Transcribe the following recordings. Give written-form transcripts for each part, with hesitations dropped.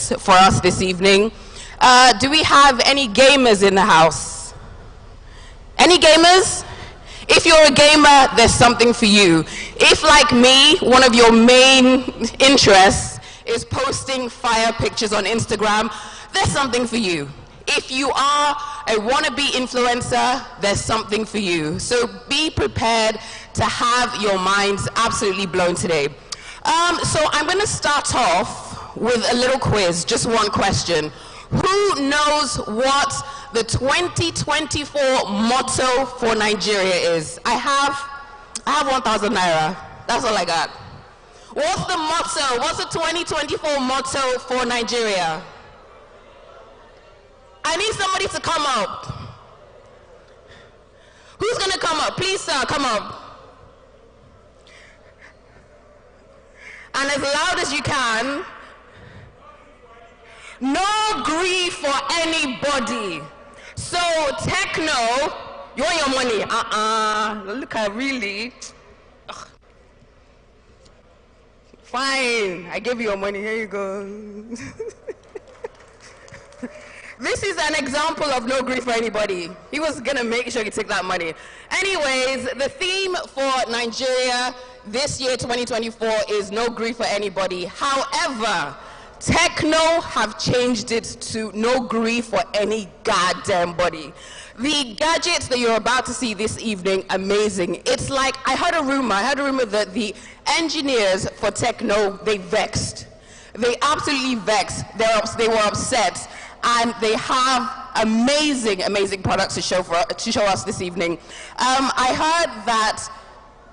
games for us this evening. Do we have any gamers in the house? Any gamers? If you're a gamer, there's something for you. If, like me, one of your main interests is posting fire pictures on Instagram, there's something for you. If you are a wannabe influencer, there's something for you. So be prepared to have your minds absolutely blown today. So I'm going to start off with a little quiz, just one question. Who knows what the 2024 motto for Nigeria is? I have 1,000 naira. That's all I got. What's the motto? What's the 2024 motto for Nigeria? I need somebody to come up. Who's going to come up? Please, sir, come up. And as loud as you can. No grief for anybody. So, Tecno, you want your money? Look at really. Ugh. Fine, I gave you your money. Here you go. This is an example of no grief for anybody. He was gonna make sure you take that money. Anyways, the theme for Nigeria this year, 2024, is no grief for anybody. However, Tecno have changed it to no grief for any goddamn body. The gadgets that you're about to see this evening, amazing. It's like, I heard a rumor that the engineers for Tecno, they vexed. They absolutely vexed. They were upset. And they have amazing, amazing products to show us this evening. I heard that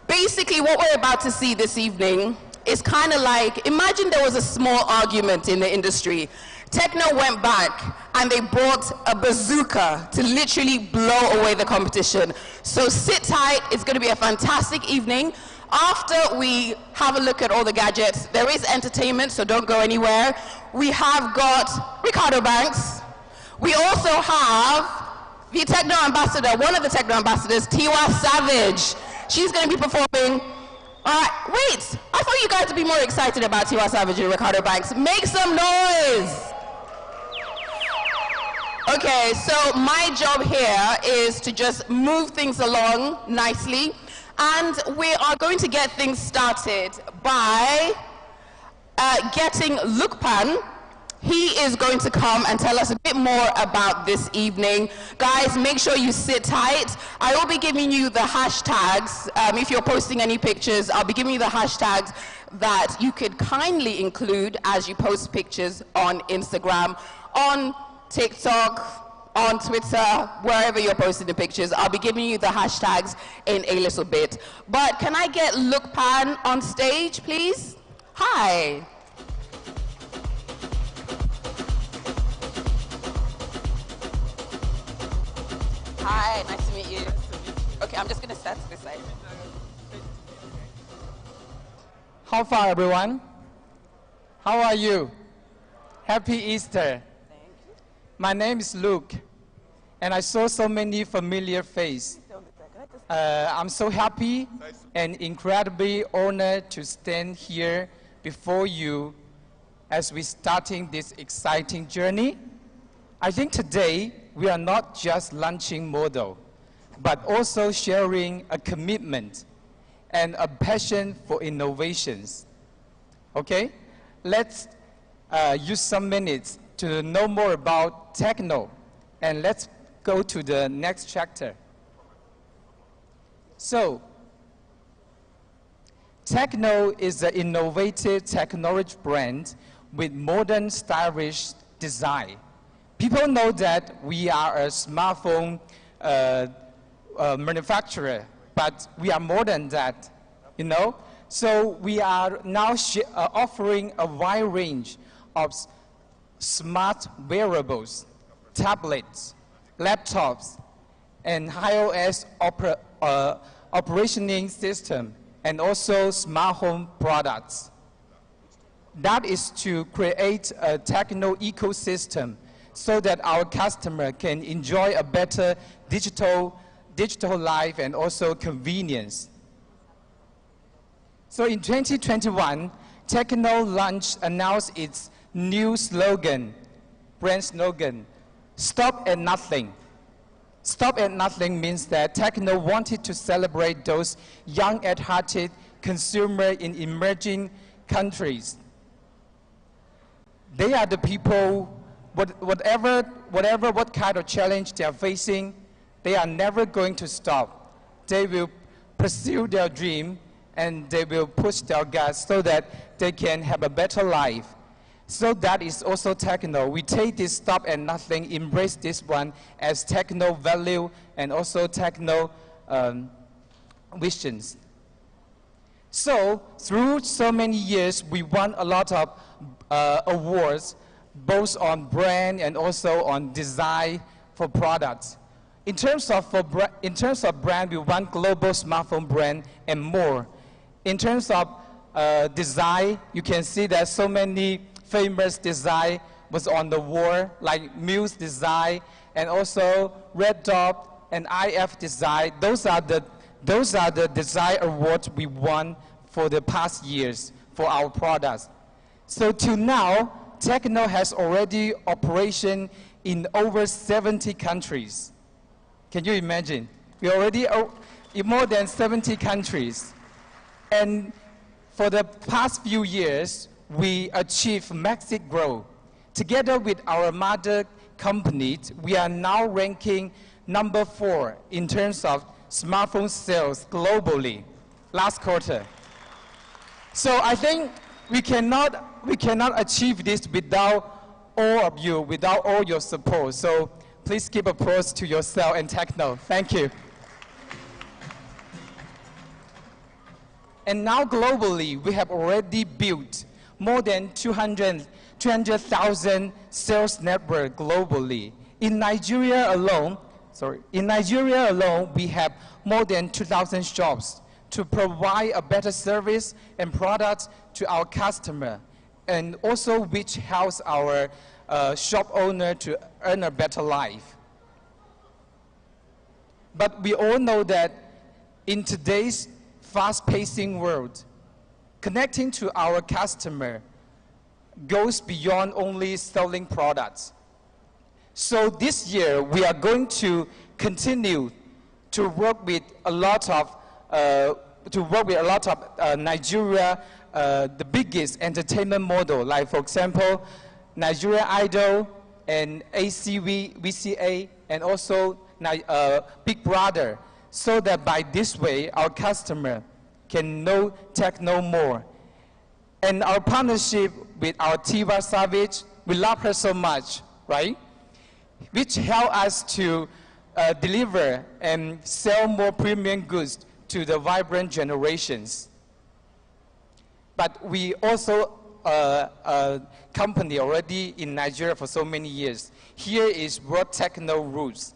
basically what we're about to see this evening is kind of like, imagine there was a small argument in the industry. Tecno went back and they brought a bazooka to literally blow away the competition. So sit tight, it's going to be a fantastic evening. After we have a look at all the gadgets, there is entertainment, so don't go anywhere. We have got Ricardo Banks. We also have the Tecno ambassador, one of the Tecno ambassadors, Tiwa Savage. She's going to be performing. All right, wait, I thought you guys would be more excited about Tiwa Savage and Ricardo Banks. Make some noise. Okay, so my job here is to just move things along nicely. And we are going to get things started by getting Lukpan. He is going to come and tell us a bit more about this evening. Guys, make sure you sit tight. I will be giving you the hashtags. If you're posting any pictures, I'll be giving you the hashtags that you could kindly include as you post pictures on Instagram, on TikTok, on Twitter, wherever you're posting the pictures. I'll be giving you the hashtags in a little bit. But can I get Lukpan on stage, please? Hi. Hi, nice to meet you. Okay, I'm just going to set this side. How far, everyone? How are you? Happy Easter. My name is Luke, and I saw so many familiar faces. I'm so happy and incredibly honored to stand here before you as we're starting this exciting journey. I think today we are not just launching model, but also sharing a commitment and a passion for innovations. Okay, let's use some minutes to know more about Tecno, and let's go to the next chapter. So, Tecno is an innovative technology brand with modern, stylish design. People know that we are a smartphone manufacturer, but we are more than that, you know? So we are now offering a wide range of smart wearables, tablets, laptops, and iOS operating system, and also smart home products. That is to create a techno ecosystem so that our customer can enjoy a better digital life and also convenience. So in 2021, Tecno announced its new slogan, brand slogan, "Stop at Nothing." Stop at Nothing means that Tecno wanted to celebrate those young at hearted consumers in emerging countries. They are the people, what kind of challenge they are facing, they are never going to stop. They will pursue their dream and they will push their gas so that they can have a better life. So that is also Tecno. We take this stop at nothing, embrace this one as Tecno value and also Tecno visions. So through so many years, we won a lot of awards, both on brand and also on design for products. In terms of brand, we won global smartphone brand and more. In terms of design, you can see that so many famous design was on the wall, like Muse design and also Red Dot and IF design. Those are the design awards we won for the past years for our products. So till now, Tecno has already operation in over 70 countries. Can you imagine? We already in more than 70 countries. And for the past few years, we achieved massive growth. Together with our mother company, we are now ranking number 4 in terms of smartphone sales globally last quarter. So I think we cannot achieve this without all of you, without all your support. So please give applause to yourself and Tecno. Thank you. And now globally, we have already built more than 200,000 sales network globally. In Nigeria alone, we have more than 2,000 shops to provide a better service and products to our customer, and also which helps our shop owner to earn a better life. But we all know that in today's fast-pacing world, connecting to our customer goes beyond only selling products. So this year, we are going to continue to work with a lot of Nigeria, the biggest entertainment model, like for example, Nigeria Idol and ACV, VCA, and also Big Brother, so that by this way, our customer can know Tecno more. And our partnership with our Tiva Savage, we love her so much, right? Which help us to deliver and sell more premium goods to the vibrant generations. But we also a company already in Nigeria for so many years. Here is what Tecno roots.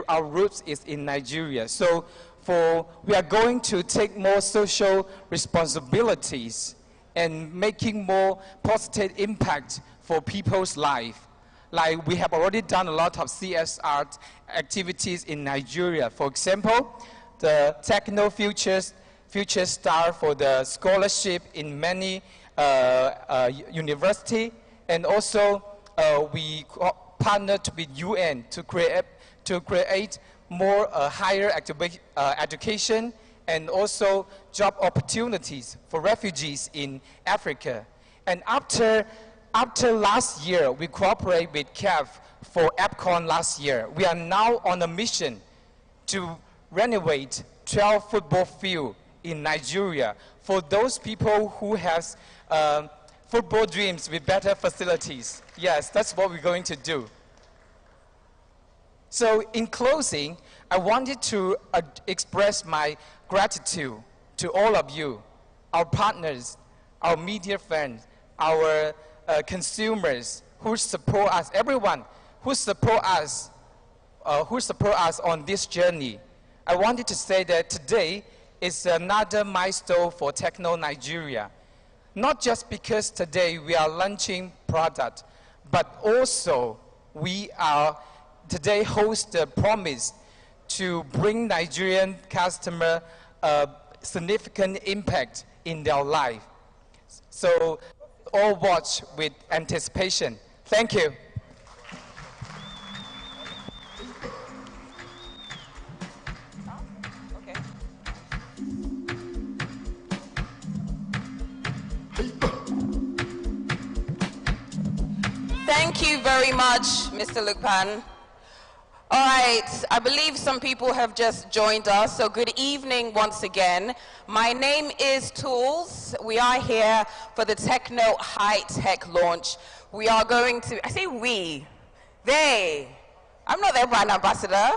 Our roots is in Nigeria. So we are going to take more social responsibilities and making more positive impact for people's life. Like we have already done a lot of CSR activities in Nigeria. For example, the Tecno Future Star for the scholarship in many university, and also we partnered with UN to create more higher education and also job opportunities for refugees in Africa. And after last year, we cooperate with CAF for APCON last year. We are now on a mission to renovate 12 football fields in Nigeria for those people who have football dreams with better facilities. Yes, that's what we're going to do. So in closing, I wanted to express my gratitude to all of you, our partners, our media friends, our consumers who support us, everyone who support us on this journey. I wanted to say that today is another milestone for Tecno Nigeria. Not just because today we are launching product, but also we are today host the promise to bring Nigerian customer a significant impact in their life. So all watch with anticipation. Thank you. Thank you very much, Mr. Lukpan. All right, I believe some people have just joined us, so good evening once again. My name is Tools. We are here for the Tecno High Tech launch. We are going to, I say we, they, I'm not their brand ambassador.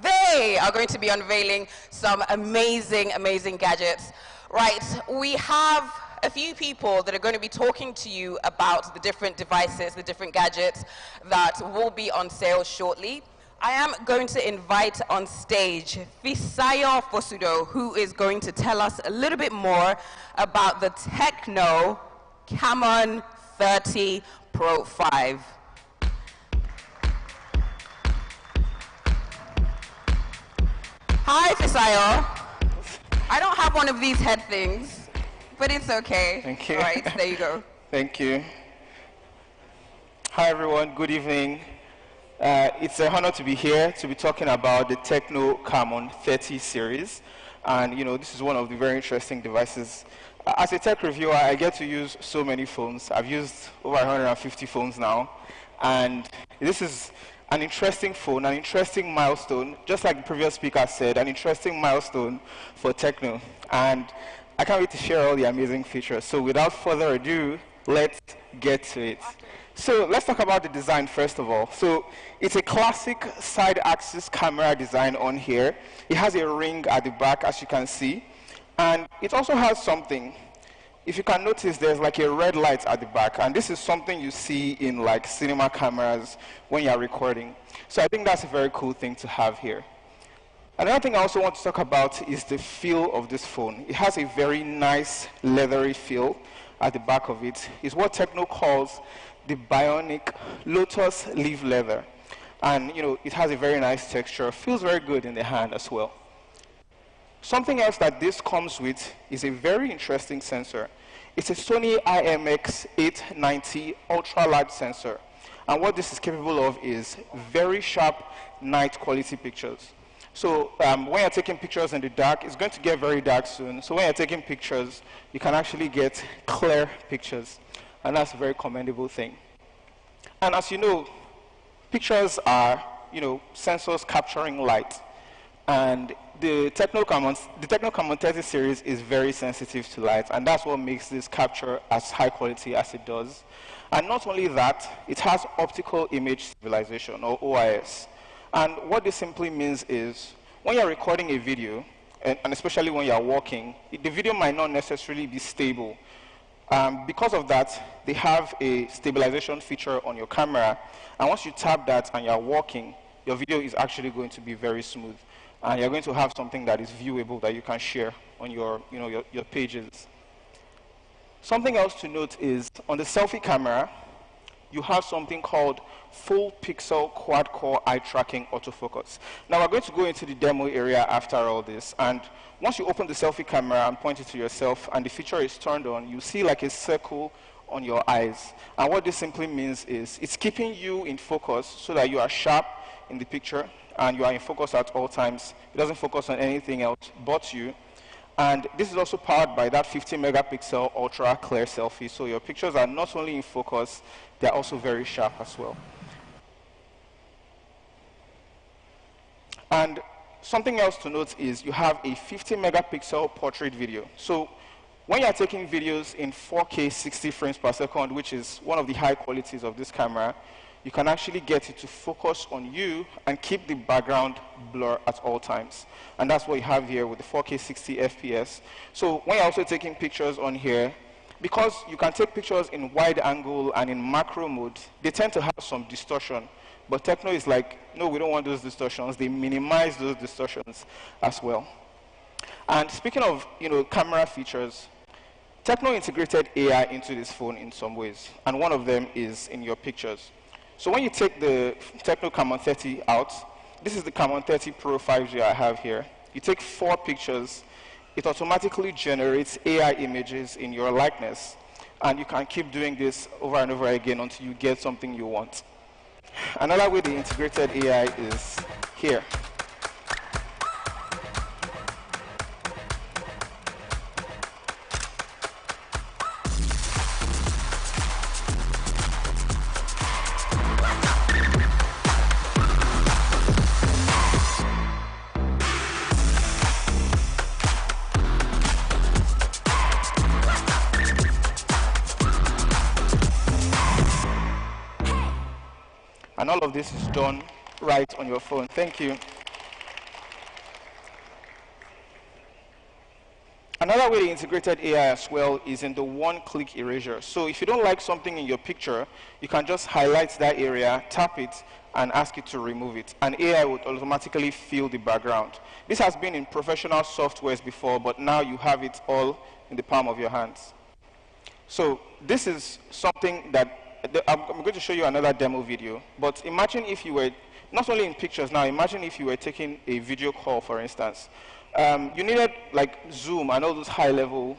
They are going to be unveiling some amazing, amazing gadgets. Right, we have a few people that are going to be talking to you about the different devices, the different gadgets that will be on sale shortly. I am going to invite on stage Fisayo Fosudo, who is going to tell us a little bit more about the Tecno Camon 30 Pro 5. Hi, Fisayo. I don't have one of these head things, but it's okay. Thank you. All right, there you go. Thank you. Hi, everyone. Good evening. It's an honor to be here to be talking about the Tecno Camon 30 series. And, this is one of the very interesting devices. As a tech reviewer, I get to use so many phones. I've used over 150 phones now. And this is an interesting phone, an interesting milestone, just like the previous speaker said, an interesting milestone for Tecno. And I can't wait to share all the amazing features. So without further ado, let's get to it. So let's talk about the design first of all. So it's a classic side axis camera design on here. It has a ring at the back, as you can see. And it also has something. If you can notice, there's like a red light at the back. And this is something you see in like cinema cameras when you're recording. So I think that's a very cool thing to have here. Another thing I also want to talk about is the feel of this phone. It has a very nice leathery feel at the back of it. It's what Tecno calls the bionic lotus leaf leather. And it has a very nice texture, feels very good in the hand as well. Something else that this comes with is a very interesting sensor. It's a Sony IMX890 ultra large sensor. And what this is capable of is very sharp night quality pictures. So when you're taking pictures in the dark, it's going to get very dark soon. So when you're taking pictures, you can actually get clear pictures. And that's a very commendable thing. And as you know, pictures are, sensors capturing light. And the Tecno Camon 30 series is very sensitive to light. And that's what makes this capture as high quality as it does. And not only that, it has optical image stabilization, or OIS. And what this simply means is, when you're recording a video, and especially when you're walking, the video might not necessarily be stable. Because of that, they have a stabilization feature on your camera. And once you tap that and you're walking, your video is actually going to be very smooth. And you're going to have something that is viewable that you can share on your pages. Something else to note is, on the selfie camera, you have something called full pixel quad-core eye tracking autofocus. Now we're going to go into the demo area after all this, and once you open the selfie camera and point it to yourself and the feature is turned on, you see like a circle on your eyes. And what this simply means is it's keeping you in focus so that you are sharp in the picture and you are in focus at all times. It doesn't focus on anything else but you. And this is also powered by that 50 megapixel ultra clear selfie. So your pictures are not only in focus, they're also very sharp as well. And something else to note is you have a 50 megapixel portrait video. So when you're taking videos in 4K 60 frames per second, which is one of the high qualities of this camera, you can actually get it to focus on you and keep the background blur at all times. And that's what you have here with the 4K 60 FPS. So when you're also taking pictures on here, because you can take pictures in wide angle and in macro mode, they tend to have some distortion. But Tecno is like, no, we don't want those distortions. They minimize those distortions as well. And speaking of camera features, Tecno integrated AI into this phone in some ways. And one of them is in your pictures. So when you take the Tecno Camon 30 out, this is the Camon 30 Pro 5G I have here. You take 4 pictures, it automatically generates AI images in your likeness. And you can keep doing this over and over again until you get something you want. Another way the integrated AI is here. And all of this is done right on your phone. Thank you. Another way the integrated AI as well is in the one-click erasure. So if you don't like something in your picture, you can just highlight that area, tap it, and ask it to remove it. And AI would automatically fill the background. This has been in professional softwares before, but now you have it all in the palm of your hands. So this is something that I'm going to show you another demo video, but imagine if you were, not only in pictures now, imagine if you were taking a video call, for instance. You needed like Zoom and all those high-level,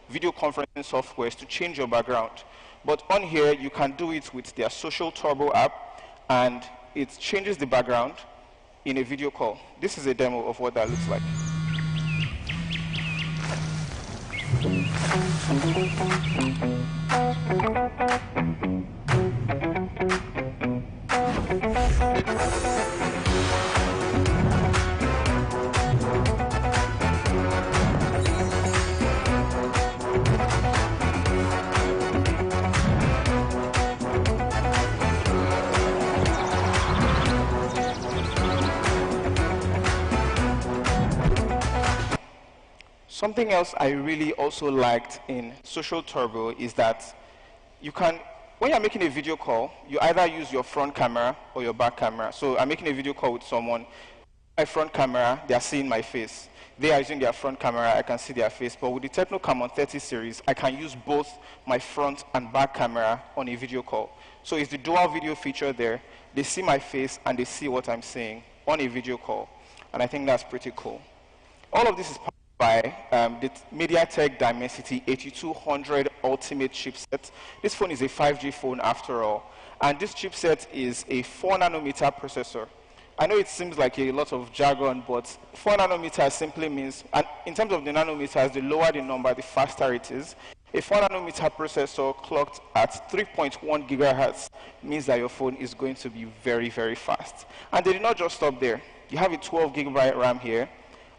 video conferencing softwares to change your background. But on here, you can do it with their Social Turbo app, and it changes the background in a video call. This is a demo of what that looks like. Something else I really also liked in Social Turbo is that you can, when you're making a video call, you either use your front camera or your back camera. So I'm making a video call with someone, my front camera, they are seeing my face. They are using their front camera, I can see their face. But with the Tecno Camon 30 series, I can use both my front and back camera on a video call. So it's the dual video feature there. They see my face and they see what I'm saying on a video call. And I think that's pretty cool. All of this is by the MediaTek Dimensity 8200 Ultimate chipset. This phone is a 5G phone after all. And this chipset is a 4 nanometer processor. I know it seems like a lot of jargon, but 4 nanometers simply means, and in terms of the nanometers, the lower the number, the faster it is. A 4 nanometer processor clocked at 3.1 gigahertz means that your phone is going to be very, very fast. And they did not just stop there. You have a 12 gigabyte RAM here,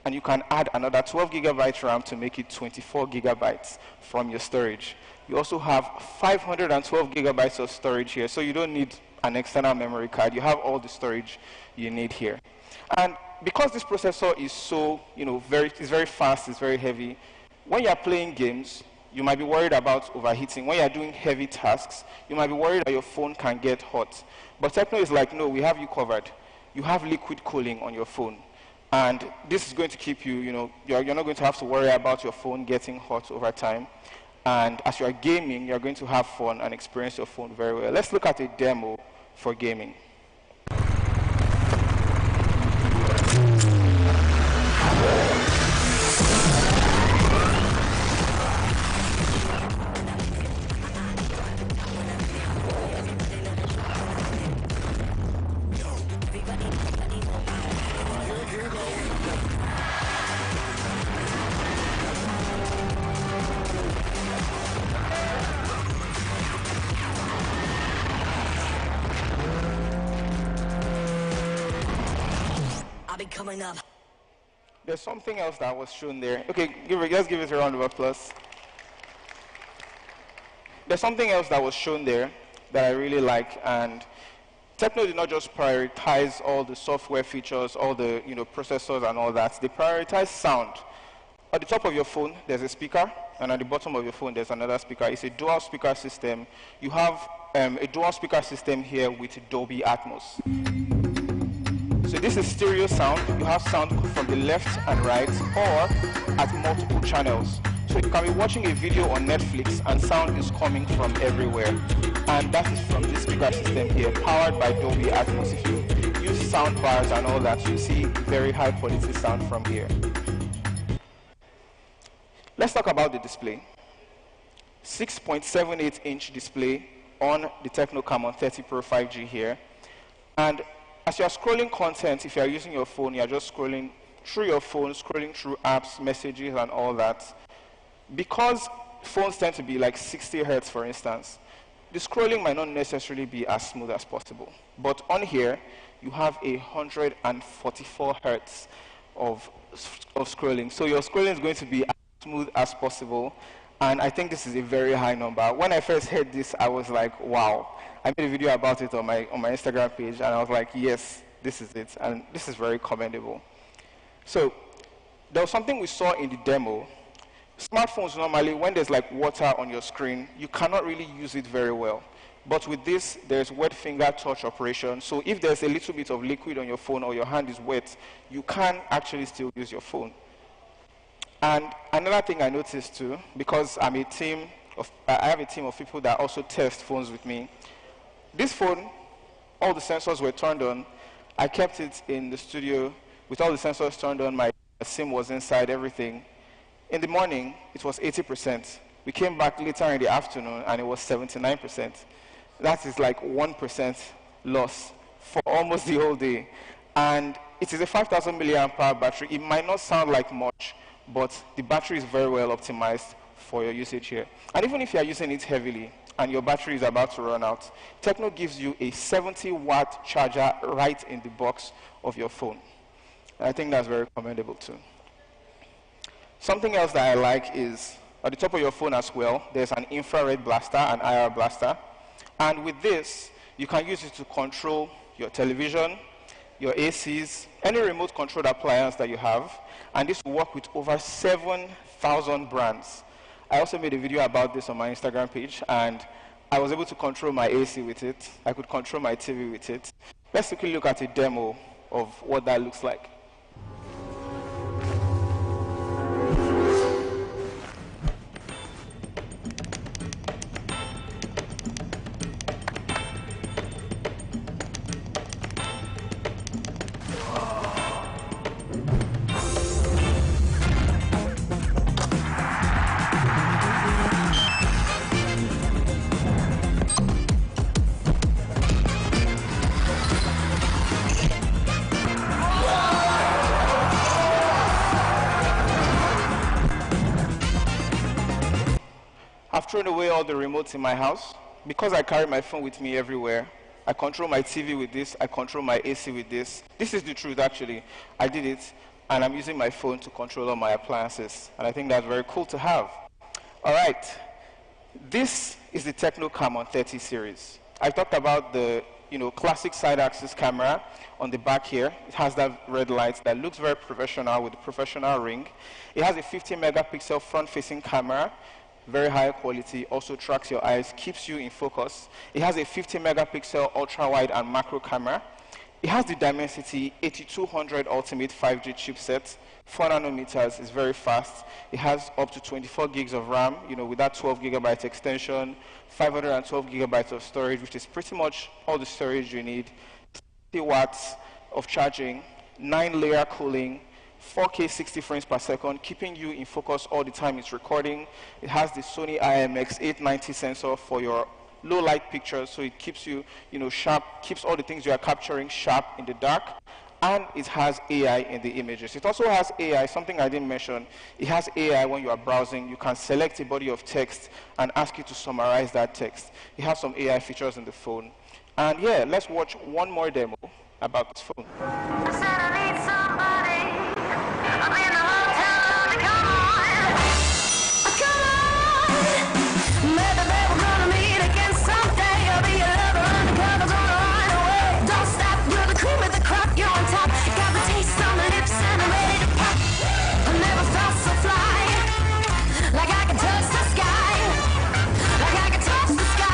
and you can add another 12 gigabyte RAM to make it 24 gigabytes from your storage. You also have 512 gigabytes of storage here, so you don't need an external memory card. You have all the storage you need here. And because this processor is so, it's very fast, it's very heavy, when you're playing games, you might be worried about overheating. When you're doing heavy tasks, you might be worried that your phone can get hot. But Tecno is like, no, we have you covered. You have liquid cooling on your phone. And this is going to keep you, you're not going to have to worry about your phone getting hot over time. And as you're gaming, you're going to have fun and experience your phone very well. Let's look at a demo for gaming. Coming up. There's something else that was shown there. Okay, let's give it a round of applause. There's something else that was shown there that I really like, and Tecno did not just prioritize all the software features, all the processors and all that. They prioritize sound. At the top of your phone, there's a speaker, and at the bottom of your phone, there's another speaker. It's a dual speaker system. You have a dual speaker system here with Dolby Atmos. So this is stereo sound. You have sound from the left and right, or at multiple channels. So you can be watching a video on Netflix and sound is coming from everywhere. And that is from this speaker system here, powered by Dolby Atmos. If you use sound bars and all that, you see very high quality sound from here. Let's talk about the display. 6.78-inch display on the Tecno Camon 30 Pro 5G here. And as you're scrolling content, if you're using your phone, you're just scrolling through your phone, scrolling through apps, messages, and all that. Because phones tend to be like 60 hertz, for instance, the scrolling might not necessarily be as smooth as possible. But on here, you have 144 hertz of scrolling. So your scrolling is going to be as smooth as possible. And I think this is a very high number. When I first heard this, I was like, wow. I made a video about it on my Instagram page, and I was like, yes, this is it. And this is very commendable. So there was something we saw in the demo. Smartphones normally, when there's like water on your screen, you cannot really use it very well. But with this, there's wet finger touch operation. So if there's a little bit of liquid on your phone or your hand is wet, you can actually still use your phone. And another thing I noticed too, because I have a team of people that also test phones with me. This phone, all the sensors were turned on. I kept it in the studio with all the sensors turned on. My SIM was inside, everything. In the morning, it was 80%. We came back later in the afternoon, and it was 79%. That is like 1% loss for almost the whole day. And it is a 5,000 milliamp hour battery. It might not sound like much, but the battery is very well optimized for your usage here. And even if you are using it heavily and your battery is about to run out, Tecno gives you a 70-watt charger right in the box of your phone. And I think that's very commendable too. Something else that I like is at the top of your phone as well, there's an infrared blaster, an IR blaster. And with this, you can use it to control your television, your ACs, any remote controlled appliance that you have. And this will work with over 7,000 brands. I also made a video about this on my Instagram page, and I was able to control my AC with it. I could control my TV with it. Let's quickly look at a demo of what that looks like. I've thrown away all the remotes in my house. Because I carry my phone with me everywhere, I control my TV with this, I control my AC with this. This is the truth, actually. I did it, and I'm using my phone to control all my appliances. And I think that's very cool to have. All right. This is the Tecno Camon 30 series. I talked about the classic side-axis camera on the back here. It has that red light that looks very professional with a professional ring. It has a 50-megapixel front-facing camera, very high quality, also tracks your eyes, keeps you in focus. It has a 50-megapixel ultra-wide and macro camera. It has the Dimensity 8200 Ultimate 5G chipset, 4 nanometers, is very fast. It has up to 24 gigs of RAM, with that 12 gigabyte extension, 512 gigabytes of storage, which is pretty much all the storage you need, 60 watts of charging, 9-layer cooling, 4K 60 frames per second, keeping you in focus all the time it's recording. It has the Sony IMX890 sensor for your low light pictures, so it keeps you, sharp, keeps all the things you are capturing sharp in the dark. And it has AI in the images. It also has AI, something I didn't mention. It has AI when you are browsing. You can select a body of text and ask it to summarize that text. It has some AI features in the phone. And yeah, let's watch one more demo about this phone. I said I need somebody. I'm in the hotel. Come on. Come on. Maybe they were gonna meet again someday. I'll be your lover undercover's on the run away. Don't stop, you're the cream of the crop. You're on top. Got the taste on the lips and I'm ready to pop. I never felt so fly. Like I can touch the sky. Like I can touch the sky.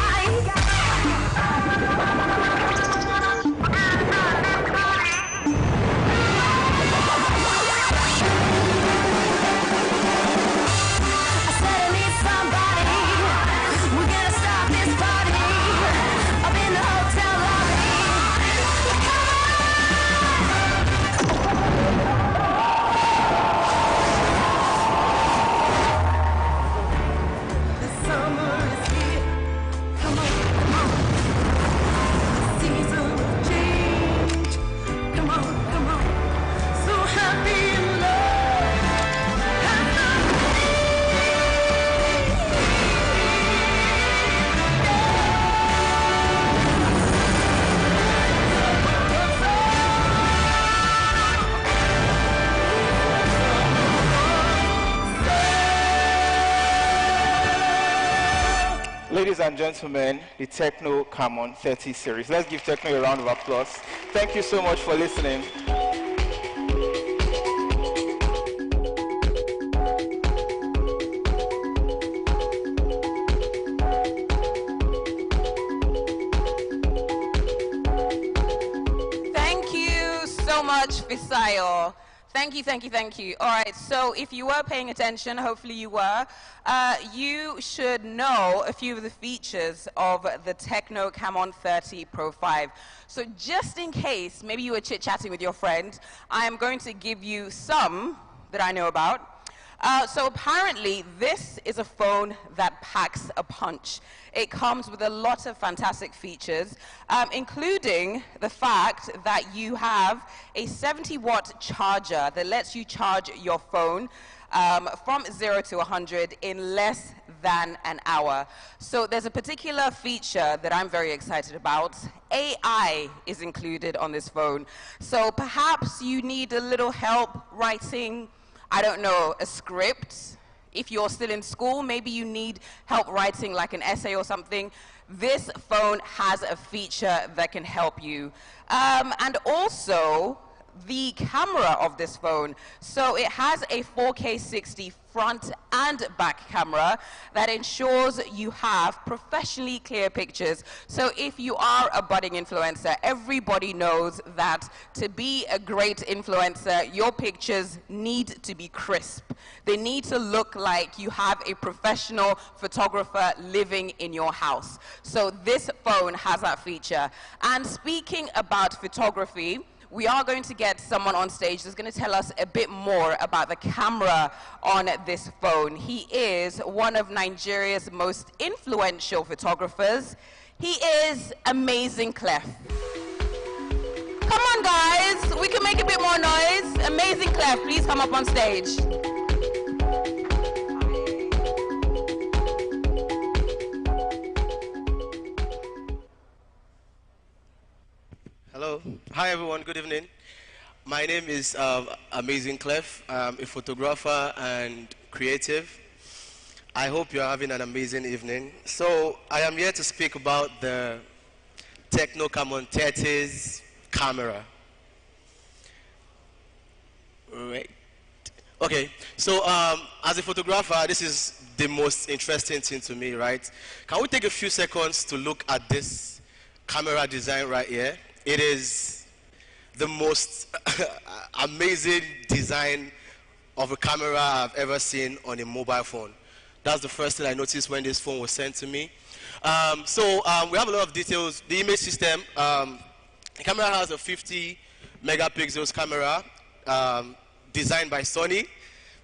ladies and gentlemen, the Tecno Camon 30 series. Let's give Tecno a round of applause. Thank you so much for listening. Thank you so much, Fisayo. Thank you, thank you, thank you. All right, so if you were paying attention, hopefully you were, you should know a few of the features of the Tecno Camon 30 Pro 5. So just in case, maybe you were chit-chatting with your friend, I am going to give you some that I know about. So apparently, this is a phone that packs a punch. It comes with a lot of fantastic features, including the fact that you have a 70-watt charger that lets you charge your phone from 0 to 100 in less than an hour. So there's a particular feature that I'm very excited about. AI is included on this phone. So perhaps you need a little help writing, I don't know, a script. If you're still in school, maybe you need help writing like an essay or something. This phone has a feature that can help you. And also, the camera of this phone. So it has a 4K 60 front and back camera that ensures you have professionally clear pictures. So if you are a budding influencer, everybody knows that to be a great influencer, your pictures need to be crisp. They need to look like you have a professional photographer living in your house. So this phone has that feature. And speaking about photography, we are going to get someone on stage that's going to tell us a bit more about the camera on this phone. He is one of Nigeria's most influential photographers. He is Amazing Clef. Come on, guys. We can make a bit more noise. Amazing Clef, please come up on stage. Hello. Hi, everyone. Good evening. My name is Amazing Clef. I'm a photographer and creative. I hope you're having an amazing evening. So I am here to speak about the Tecno Camon 30's camera. Right. Okay. So as a photographer, this is the most interesting thing to me, right? Can we take a few seconds to look at this camera design right here? It is the most amazing design of a camera I've ever seen on a mobile phone. That's the first thing I noticed when this phone was sent to me. We have a lot of details. The image system, the camera has a 50 megapixels camera designed by Sony.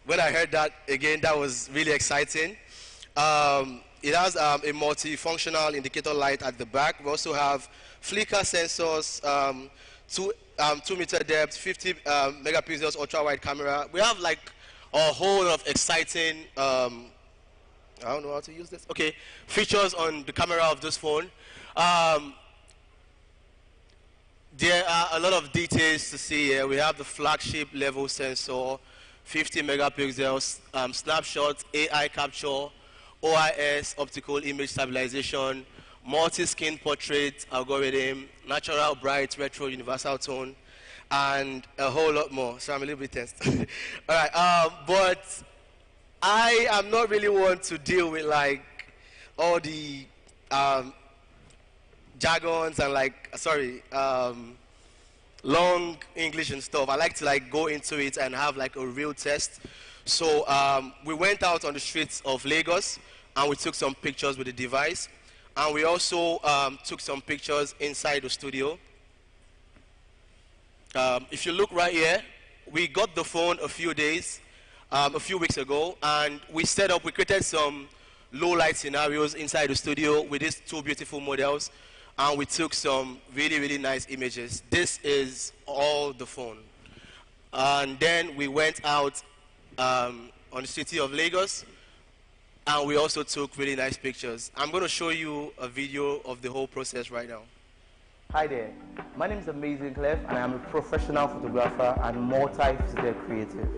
When I heard that, again, that was really exciting. It has a multifunctional indicator light at the back. We also have flicker sensors, 2 meter depth, 50 megapixels ultra-wide camera. We have like a whole lot of exciting, I don't know how to use this. Okay, features on the camera of this phone. There are a lot of details to see here. We have the flagship level sensor, 50 megapixels, snapshots, AI capture, OIS, optical image stabilization, multi-skin portrait algorithm, natural bright retro universal tone, and a whole lot more. So I'm a little bit tense. All right, but I am not really one to deal with like all the jargons and like, long English and stuff. I like to like go into it and have like a real test. So we went out on the streets of Lagos and we took some pictures with the device. And we also took some pictures inside the studio. If you look right here, we got the phone a few weeks ago, and we created some low light scenarios inside the studio with these two beautiful models, and we took some really, really nice images. This is all the phone. And then we went out on the city of Lagos, and we also took really nice pictures. I'm going to show you a video of the whole process right now. Hi there, my name is Amazing Clef and I'm a professional photographer and multi-faceted creative.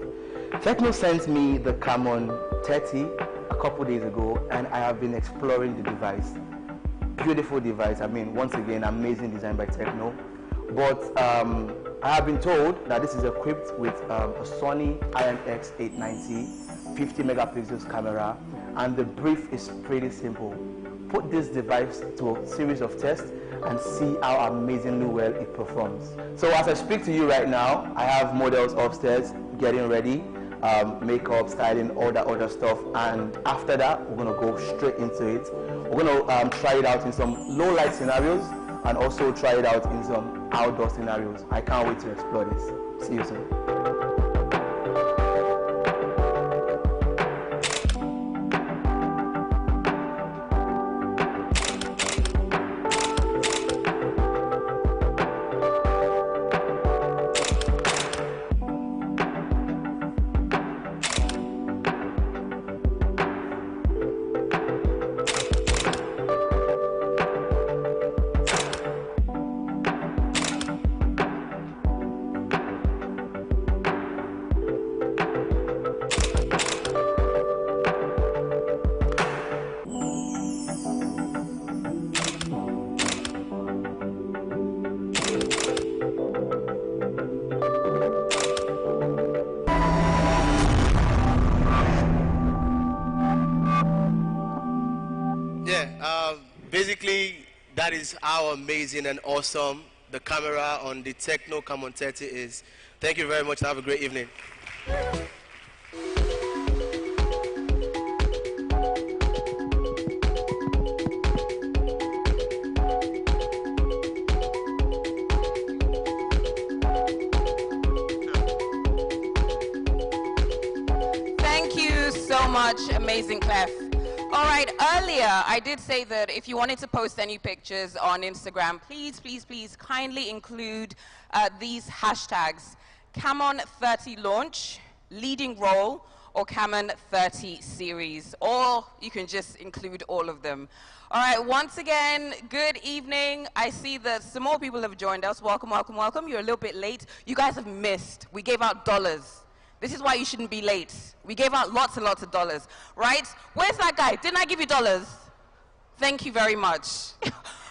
Tecno sent me the Camon 30 a couple days ago, and I have been exploring the device. Beautiful device. I mean, once again, amazing design by Tecno. But I have been told that this is equipped with a Sony IMX890 50 megapixels camera, and the brief is pretty simple. Put this device to a series of tests and see how amazingly well it performs. So as I speak to you right now, I have models upstairs getting ready, makeup, styling, all that other stuff, and after that, we're gonna go straight into it. We're gonna try it out in some low light scenarios and also try it out in some outdoor scenarios. I can't wait to explore this. See you soon. Basically, that is how amazing and awesome the camera on the Tecno Camon 30 is. Thank you very much and have a great evening. Thank you so much, amazing Clef. All right, earlier I did say that if you wanted to post any pictures on Instagram, please kindly include these hashtags: Camon 30 launch, leading role, or Camon 30 series, or you can just include all of them. All right, once again, good evening. I see that some more people have joined us. Welcome, welcome, welcome. You're a little bit late. You guys have missed. We gave out dollars. This is why you shouldn't be late. We gave out lots and lots of dollars, right? Where's that guy? Didn't I give you dollars? Thank you very much.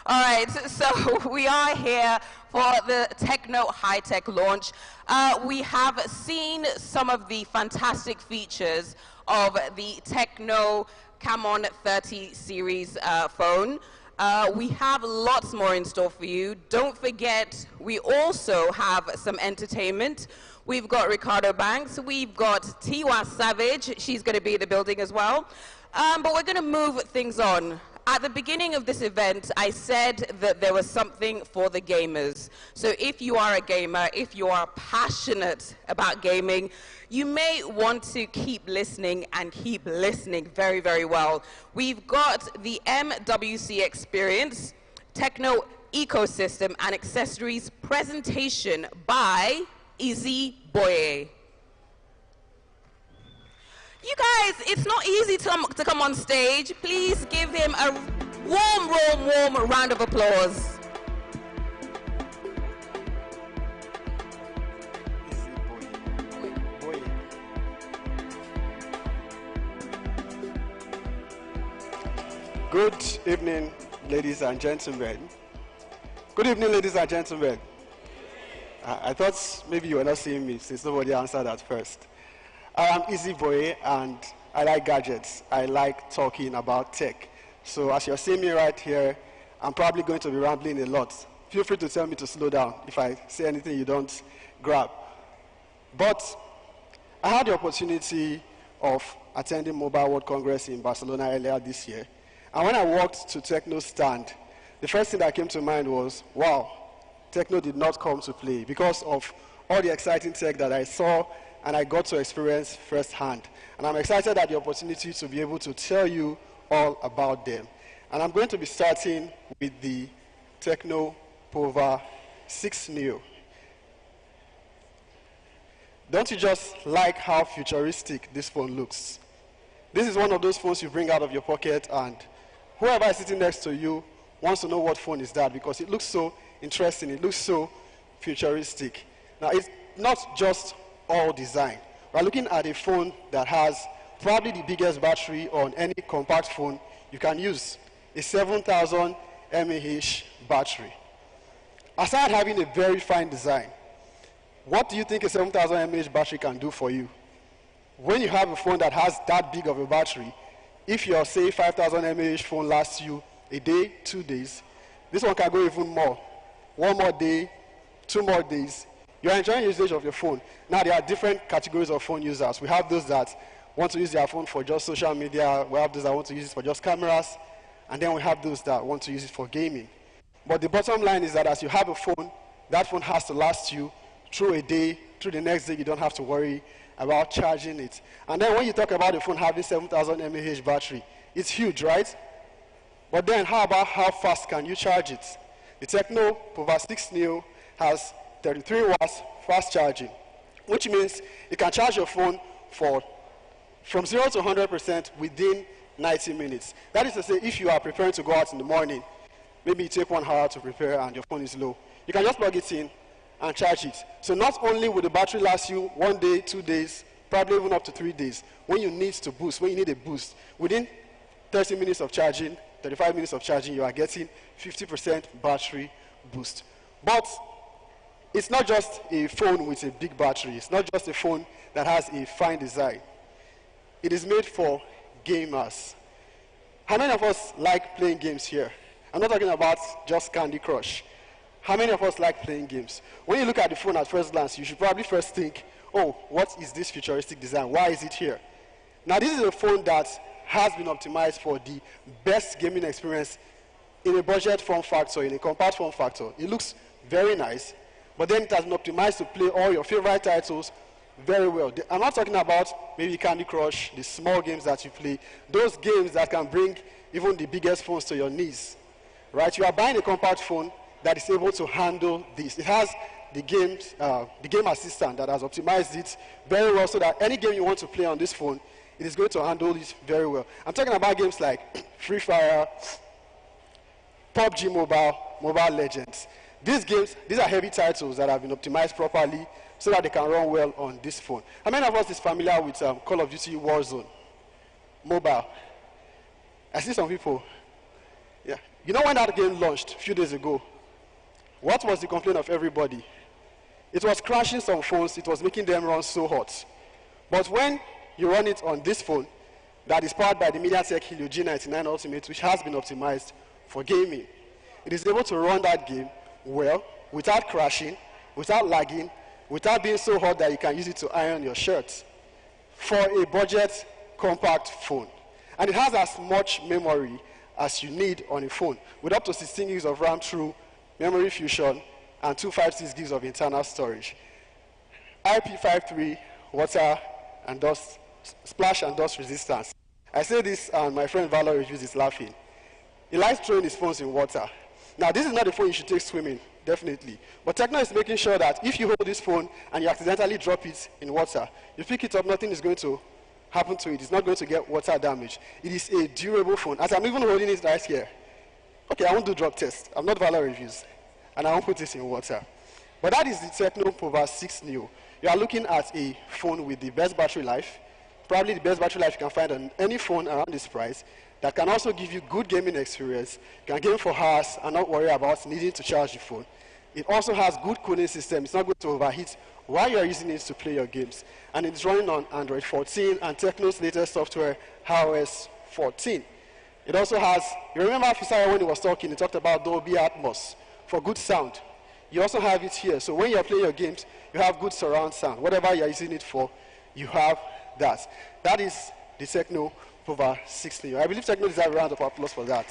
All right, so we are here for the Tecno High-Tech launch. We have seen some of the fantastic features of the Tecno Camon 30 series phone. We have lots more in store for you. Don't forget, we also have some entertainment. We've got Ricardo Banks, we've got Tiwa Savage, she's going to be in the building as well. But we're going to move things on. At the beginning of this event, I said that there was something for the gamers. So if you are a gamer, if you are passionate about gaming, you may want to keep listening and keep listening very, very well. We've got the MWC Experience, Tecno Ecosystem and Accessories presentation by Izzy Boye. You guys, it's not easy to come on stage. Please give him a warm round of applause. Good evening, ladies and gentlemen. Good evening, ladies and gentlemen. I thought maybe you were not seeing me since nobody answered at first. I am Izzy Boye and I like gadgets. I like talking about tech. So as you're seeing me right here, I'm probably going to be rambling a lot. Feel free to tell me to slow down if I say anything you don't grab. But I had the opportunity of attending Mobile World Congress in Barcelona earlier this year. And when I walked to Tecno's stand, the first thing that came to mind was, wow, Tecno did not come to play because of all the exciting tech that I saw and I got to experience firsthand. And I'm excited at the opportunity to be able to tell you all about them. And I'm going to be starting with the Tecno POVA 6 Neo. Don't you just like how futuristic this phone looks? This is one of those phones you bring out of your pocket and whoever is sitting next to you wants to know what phone is that because it looks so interesting, it looks so futuristic. Now, it's not just all design. We're looking at a phone that has probably the biggest battery on any compact phone you can use, a 7,000 mAh battery. Aside having a very fine design, what do you think a 7,000 mAh battery can do for you? When you have a phone that has that big of a battery, if your, say, 5,000 mAh phone lasts you a day, 2 days, this one can go even more. 1 more day, 2 more days. You're enjoying usage of your phone. Now, there are different categories of phone users. We have those that want to use their phone for just social media. We have those that want to use it for just cameras. And then we have those that want to use it for gaming. But the bottom line is that as you have a phone, that phone has to last you through a day, through the next day. You don't have to worry about charging it. And then when you talk about the phone having 7,000 mAh battery, it's huge, right? But then how about how fast can you charge it? The Tecno POVA 6 Neo has 33 watts fast charging, which means you can charge your phone from 0 to 100% within 90 minutes. That is to say, if you are preparing to go out in the morning, maybe you take 1 hour to prepare and your phone is low, you can just plug it in and charge it. So not only will the battery last you 1 day, 2 days, probably even up to 3 days, when you need to boost, when you need a boost, within 30 minutes of charging, 35 minutes of charging, you are getting 50% battery boost. But it's not just a phone with a big battery. It's not just a phone that has a fine design. It is made for gamers. How many of us like playing games here? I'm not talking about just Candy Crush. How many of us like playing games? When you look at the phone at first glance, you should probably first think, oh, what is this futuristic design? Why is it here? Now, this is a phone that has been optimized for the best gaming experience in a budget form factor, in a compact form factor. It looks very nice, but then it has been optimized to play all your favorite titles very well. I'm not talking about maybe Candy Crush, the small games that you play, those games that can bring even the biggest phones to your knees, right? You are buying a compact phone that is able to handle this. It has the game assistant that has optimized it very well so that any game you want to play on this phone, it is going to handle it very well. I'm talking about games like Free Fire, PUBG Mobile, Mobile Legends. These games, these are heavy titles that have been optimized properly so that they can run well on this phone. How many of us is familiar with Call of Duty Warzone? Mobile. I see some people. Yeah. You know when that game launched a few days ago, what was the complaint of everybody? It was crashing some phones. It was making them run so hot. But when you run it on this phone that is powered by the MediaTek Helio G99 Ultimate, which has been optimized for gaming, it is able to run that game well, without crashing, without lagging, without being so hot that you can use it to iron your shirts, for a budget compact phone. And it has as much memory as you need on a phone, with up to 16 gigs of RAM through memory fusion and 256 gigs of internal storage. IP53, water and dust, splash and dust resistance. I say this and my friend Valor Reviews is laughing. He likes throwing his phones in water. Now, this is not a phone you should take swimming, definitely. But Tecno is making sure that if you hold this phone and you accidentally drop it in water, you pick it up, nothing is going to happen to it. It's not going to get water damage. It is a durable phone. As I'm even holding it right here, okay, I won't do drop test. I'm not Valor Reviews. And I won't put this in water. But that is the Tecno POVA 6 Neo. You are looking at a phone with the best battery life, probably the best battery life you can find on any phone around this price, that can also give you good gaming experience. You can game for hours and not worry about needing to charge the phone. It also has good cooling system. It's not going to overheat while you're using it to play your games. And it's running on Android 14 and Tecno's latest software, iOS 14. It also has, you remember Fisaya when he was talking, he talked about Dolby Atmos for good sound. You also have it here. So when you're playing your games, you have good surround sound. Whatever you're using it for, you have that. That is the Tecno POVA 6 Neo. I believe Tecno deserves a round of applause for that.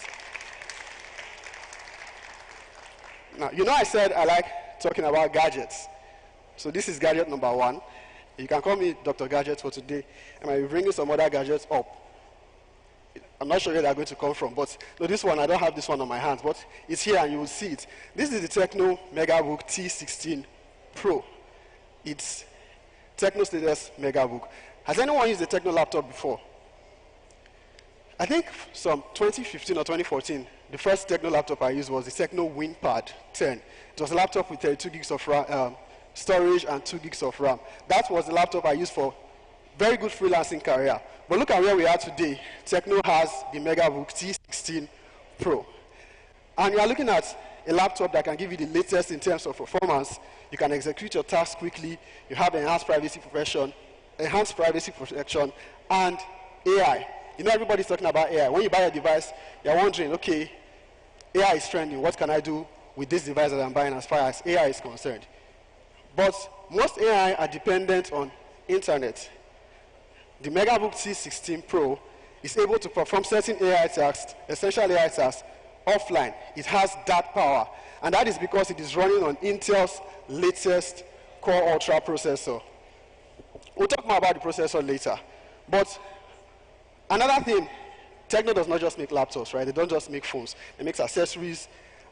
Now, you know I said I like talking about gadgets. So this is gadget number 1. You can call me Dr. Gadget for today. And I'll be bringing some other gadgets up. I'm not sure where they're going to come from, but no, this one, I don't have this one on my hands, but it's here and you will see it. This is the Tecno MegaBook T16 Pro. It's Tecno's latest MegaBook. Has anyone used a Tecno laptop before? I think some 2015 or 2014, the first Tecno laptop I used was the Tecno WinPad 10. It was a laptop with 32 gigs of RAM, storage and 2 gigs of RAM. That was the laptop I used for very good freelancing career. But look at where we are today. Tecno has the MegaBook T16 Pro. And you are looking at a laptop that can give you the latest in terms of performance. You can execute your tasks quickly. You have enhanced privacy protection, and AI. You know, everybody's talking about AI. When you buy a device, you're wondering, okay, AI is trending. What can I do with this device that I'm buying as far as AI is concerned? But most AI are dependent on internet. The MegaBook T16 Pro is able to perform certain AI tasks, essential AI tasks, offline. It has that power. And that is because it is running on Intel's latest Core Ultra processor. We'll talk more about the processor later. But another thing, Tecno does not just make laptops, right? They don't just make phones. They make accessories.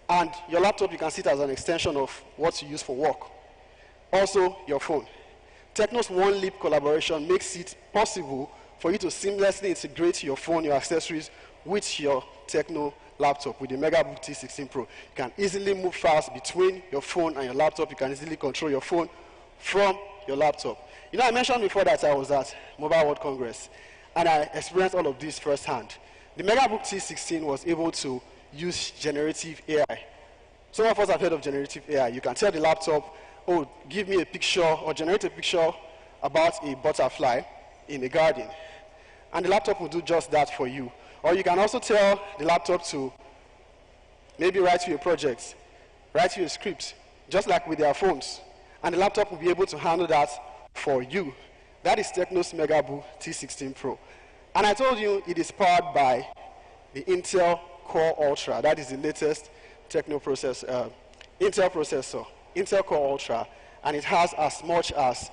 And your laptop, you can see it as an extension of what you use for work. Also, your phone. Tecno's one-leap collaboration makes it possible for you to seamlessly integrate your phone, your accessories, with your Tecno laptop. With the MegaBook T16 Pro, you can easily move files between your phone and your laptop. You can easily control your phone from your laptop. You know, I mentioned before that I was at Mobile World Congress, and I experienced all of this firsthand. The MegaBook T16 was able to use generative AI. Some of us have heard of generative AI. You can tell the laptop, oh, give me a picture or generate a picture about a butterfly in a garden. And the laptop will do just that for you. Or you can also tell the laptop to maybe write you a project, write you a script, just like with their phones. And the laptop will be able to handle that for you. That is Tecno's MegaBook T16 Pro. And I told you it is powered by the Intel Core Ultra. That is the latest Tecno processor, Intel processor, Intel Core Ultra. And it has as much as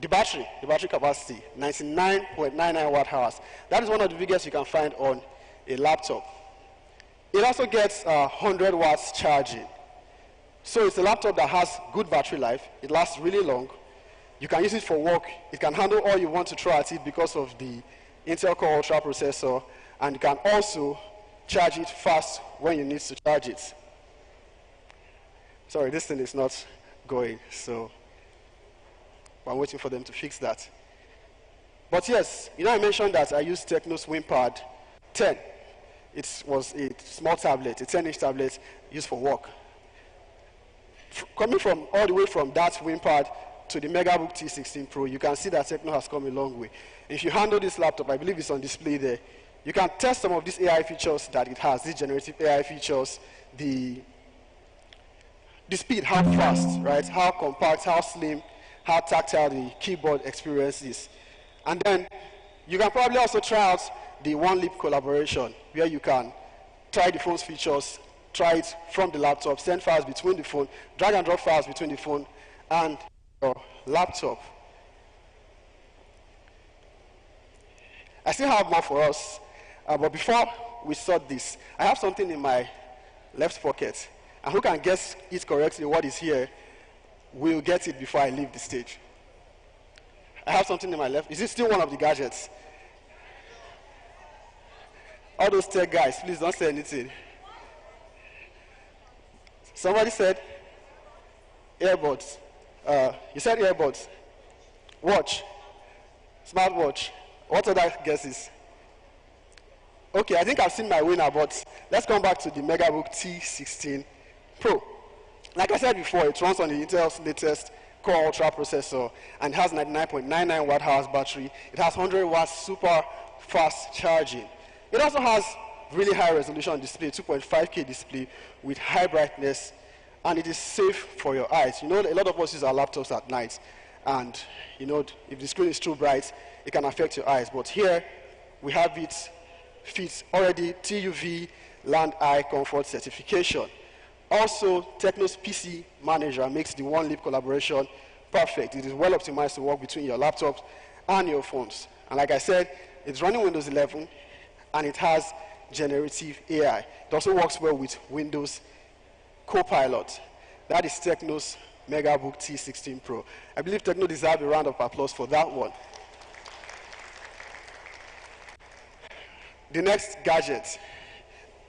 the battery capacity, 99.99 watt hours. That is one of the biggest you can find on a laptop. It also gets 100 watts charging. So it's a laptop that has good battery life. It lasts really long. You can use it for work. It can handle all you want to throw at it because of the Intel Core Ultra processor. And you can also charge it fast when you need to charge it. Sorry, this thing is not going, so I'm waiting for them to fix that. But yes, you know, I mentioned that I used Tecno's WinPad 10. It was a small tablet, a 10-inch tablet used for work. Coming from all the way from that WinPad to the MegaBook T16 Pro, you can see that Tecno has come a long way. If you handle this laptop, I believe it's on display there, you can test some of these AI features that it has, these generative AI features, the speed, how fast, right? How compact, how slim, how tactile the keyboard experience is. And then you can probably also try out the one-leap collaboration, where you can try the phone's features, try it from the laptop, send files between the phone, drag and drop files between the phone and your laptop. I still have more for us, but before we sort this, I have something in my left pocket. And who can guess it correctly what is here will get it before I leave the stage. I have something in my left. Is it still one of the gadgets? All those tech guys, please don't say anything. Somebody said earbuds. You said earbuds. Watch. Smartwatch. What other guesses? Okay, I think I've seen my winner, but let's come back to the MegaBook T16 Pro. Like I said before, it runs on the Intel's latest Core Ultra processor and has 99.99 watt hours battery. It has 100 watts super fast charging. It also has really high resolution display, 2.5K display with high brightness, and it is safe for your eyes. You know, a lot of us use our laptops at night, and you know, if the screen is too bright, it can affect your eyes. But here, we have it fits already TUV Land Eye Comfort certification. Also, Tecno's PC Manager makes the one-leap collaboration perfect. It is well optimized to work between your laptops and your phones. And like I said, it's running Windows 11, and it has generative AI. It also works well with Windows Copilot. That is Tecno's MegaBook T16 Pro. I believe Tecno deserves a round of applause for that one. The next gadget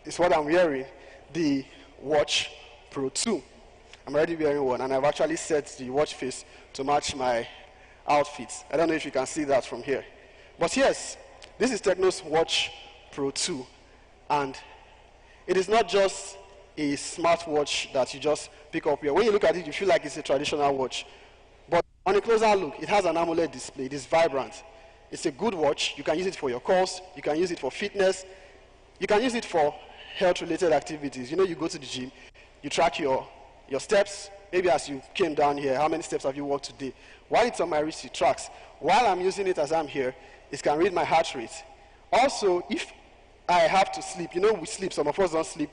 is what I'm wearing, the Watch Pro 2. I'm already wearing one, and I've actually set the watch face to match my outfit. I don't know if you can see that from here. But yes, this is Tecno's Watch Pro 2. And it is not just a smartwatch that you just pick up here. When you look at it, you feel like it's a traditional watch. But on a closer look, it has an AMOLED display. It is vibrant. It's a good watch. You can use it for your calls. You can use it for fitness. You can use it for health-related activities. You know, you go to the gym, you track your steps. Maybe as you came down here, how many steps have you walked today? While it's on my wrist, it tracks. While I'm using it as I'm here, it can read my heart rate. Also, if I have to sleep, you know we sleep, some of us don't sleep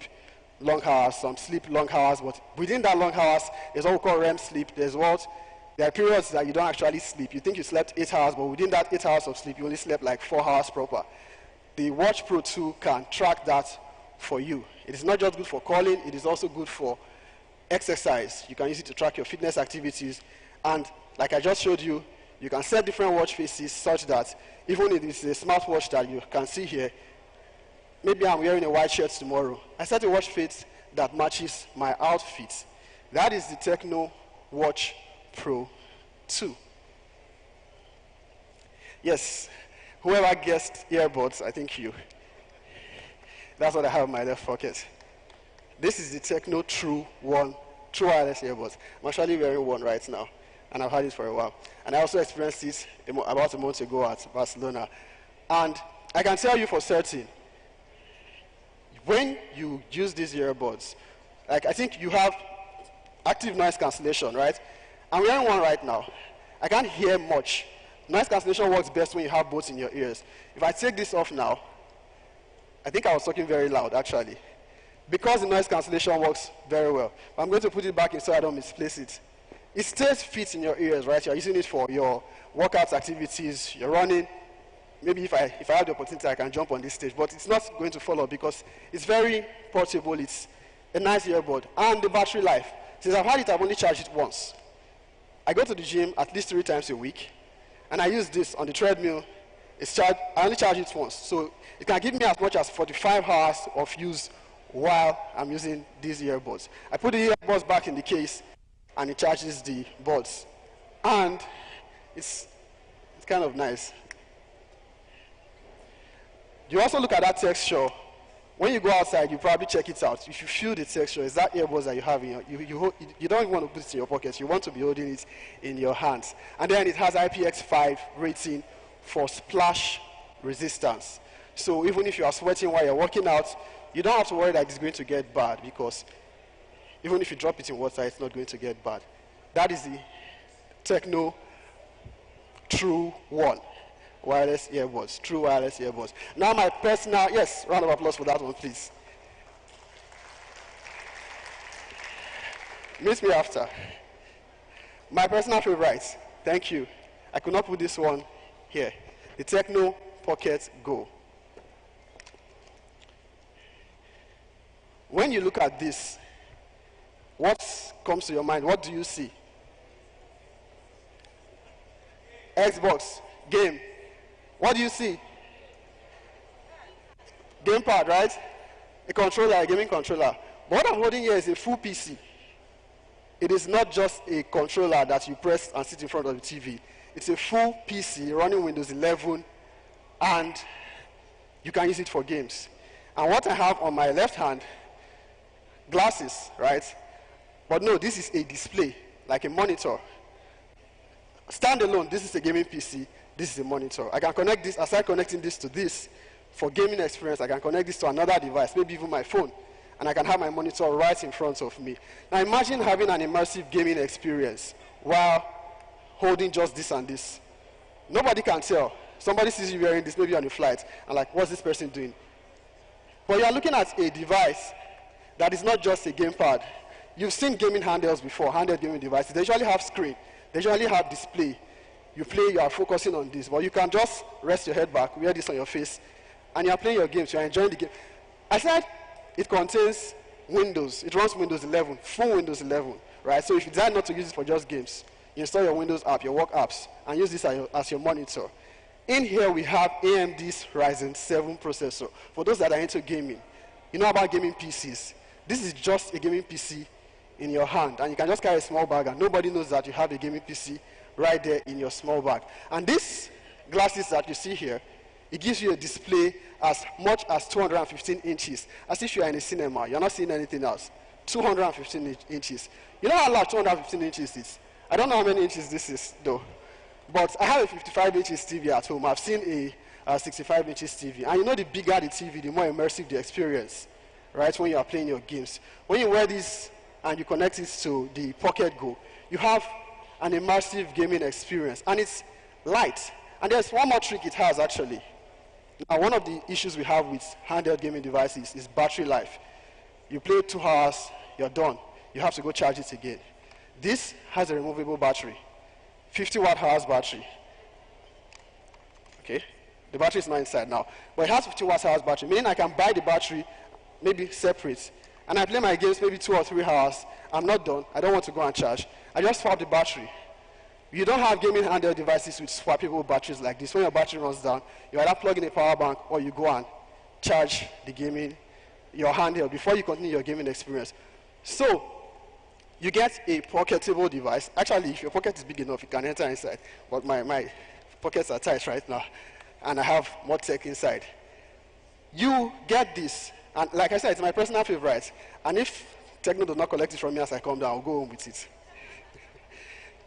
long hours, some sleep long hours, but within that long hours, there's what we call REM sleep. There are periods that you don't actually sleep. You think you slept 8 hours, but within that 8 hours of sleep, you only slept like 4 hours proper. The Watch Pro 2 can track that for you. It is not just good for calling, it is also good for exercise. You can use it to track your fitness activities. And like I just showed you, you can set different watch faces such that even if it's a smartwatch that you can see here, maybe I'm wearing a white shirt tomorrow. I set a watch face that matches my outfit. That is the Tecno Watch Pro 2. Yes, whoever guessed earbuds, I think you. That's what I have in my left pocket. This is the Tecno True wireless earbuds. I'm actually wearing one right now, and I've had it for a while. And I also experienced it about a month ago at Barcelona. And I can tell you for certain, when you use these earbuds, like I think you have active noise cancellation, right? I'm wearing one right now. I can't hear much. Noise cancellation works best when you have both in your ears. If I take this off now, I think I was talking very loud, actually. Because the noise cancellation works very well. I'm going to put it back in so I don't misplace it. It stays fit in your ears, right? You're using it for your workout activities, you're running. Maybe if I have the opportunity, I can jump on this stage, but it's not going to follow because it's very portable. It's a nice earbud. And the battery life. Since I've had it, I've only charged it once. I go to the gym at least 3 times a week, and I use this on the treadmill. I only charge it once. So it can give me as much as 45 hours of use while I'm using these earbuds. I put the earbuds back in the case, and it charges the buds. And it's kind of nice. You also look at that texture. When you go outside, you probably check it out. If you feel the texture, it's that earbuds that you have in your, you don't want to put it in your pockets. You want to be holding it in your hands. And then it has IPX5 rating for splash resistance. So even if you are sweating while you're working out, you don't have to worry that it's going to get bad, because even if you drop it in water, it's not going to get bad. That is the Tecno True wireless earbuds, true wireless earbuds. Now my personal, yes, round of applause for that one, please. Meet me after. My personal favorite, thank you. I could not put this one here. The Tecno Pocket Go. When you look at this, what comes to your mind? What do you see? Xbox, game. What do you see? Gamepad, right? A controller, a gaming controller. But what I'm holding here is a full PC. It is not just a controller that you press and sit in front of the TV. It's a full PC running Windows 11, and you can use it for games. And what I have on my left hand, glasses, right? But no, this is a display, like a monitor. Standalone, this is a gaming PC, this is a monitor. I can connect this, aside connecting this to this, for gaming experience, I can connect this to another device, maybe even my phone, and I can have my monitor right in front of me. Now imagine having an immersive gaming experience while holding just this and this. Nobody can tell. Somebody sees you wearing this, maybe on a flight, and like, what's this person doing? But you are looking at a device that is not just a gamepad. You've seen gaming handhelds before, handheld gaming devices. They usually have screen. They usually have display. You play, you are focusing on this, but you can just rest your head back, wear this on your face, and you're playing your games, you're enjoying the game. I said it contains Windows. It runs Windows 11, full Windows 11, right? So if you decide not to use it for just games, you install your Windows app, your work apps, and use this as your monitor. In here, we have AMD's Ryzen 7 processor. For those that are into gaming, you know about gaming PCs. This is just a gaming PC in your hand, and you can just carry a small bag, and nobody knows that you have a gaming PC right there in your small bag. And these glasses that you see here, it gives you a display as much as 215 inches, as if you are in a cinema. You're not seeing anything else. 215 inches. You know how large 215 inches is? I don't know how many inches this is, though. But I have a 55 inches TV at home. I've seen a 65 inches TV. And you know, the bigger the TV, the more immersive the experience, right, when you are playing your games. When you wear this and you connect it to the Pocket Go, you have an immersive gaming experience. And it's light. And there's one more trick it has, actually. Now, one of the issues we have with handheld gaming devices is battery life. You play 2 hours, you're done. You have to go charge it again. This has a removable battery, 50 watt-hours battery. Okay, the battery is not inside now, but it has 50 watt-hours battery, meaning I can buy the battery, maybe separate, and I play my games maybe 2 or 3 hours. I'm not done. I don't want to go and charge. I just swap the battery. You don't have gaming handheld devices with swappable batteries like this. When your battery runs down, you either plug in a power bank or you go and charge your handheld before you continue your gaming experience. So you get a pocketable device. Actually, if your pocket is big enough, you can enter inside. But my pockets are tight right now, and I have more tech inside. You get this, and like I said, it's my personal favorite. And if Tecno does not collect it from me as I come down, I'll go home with it.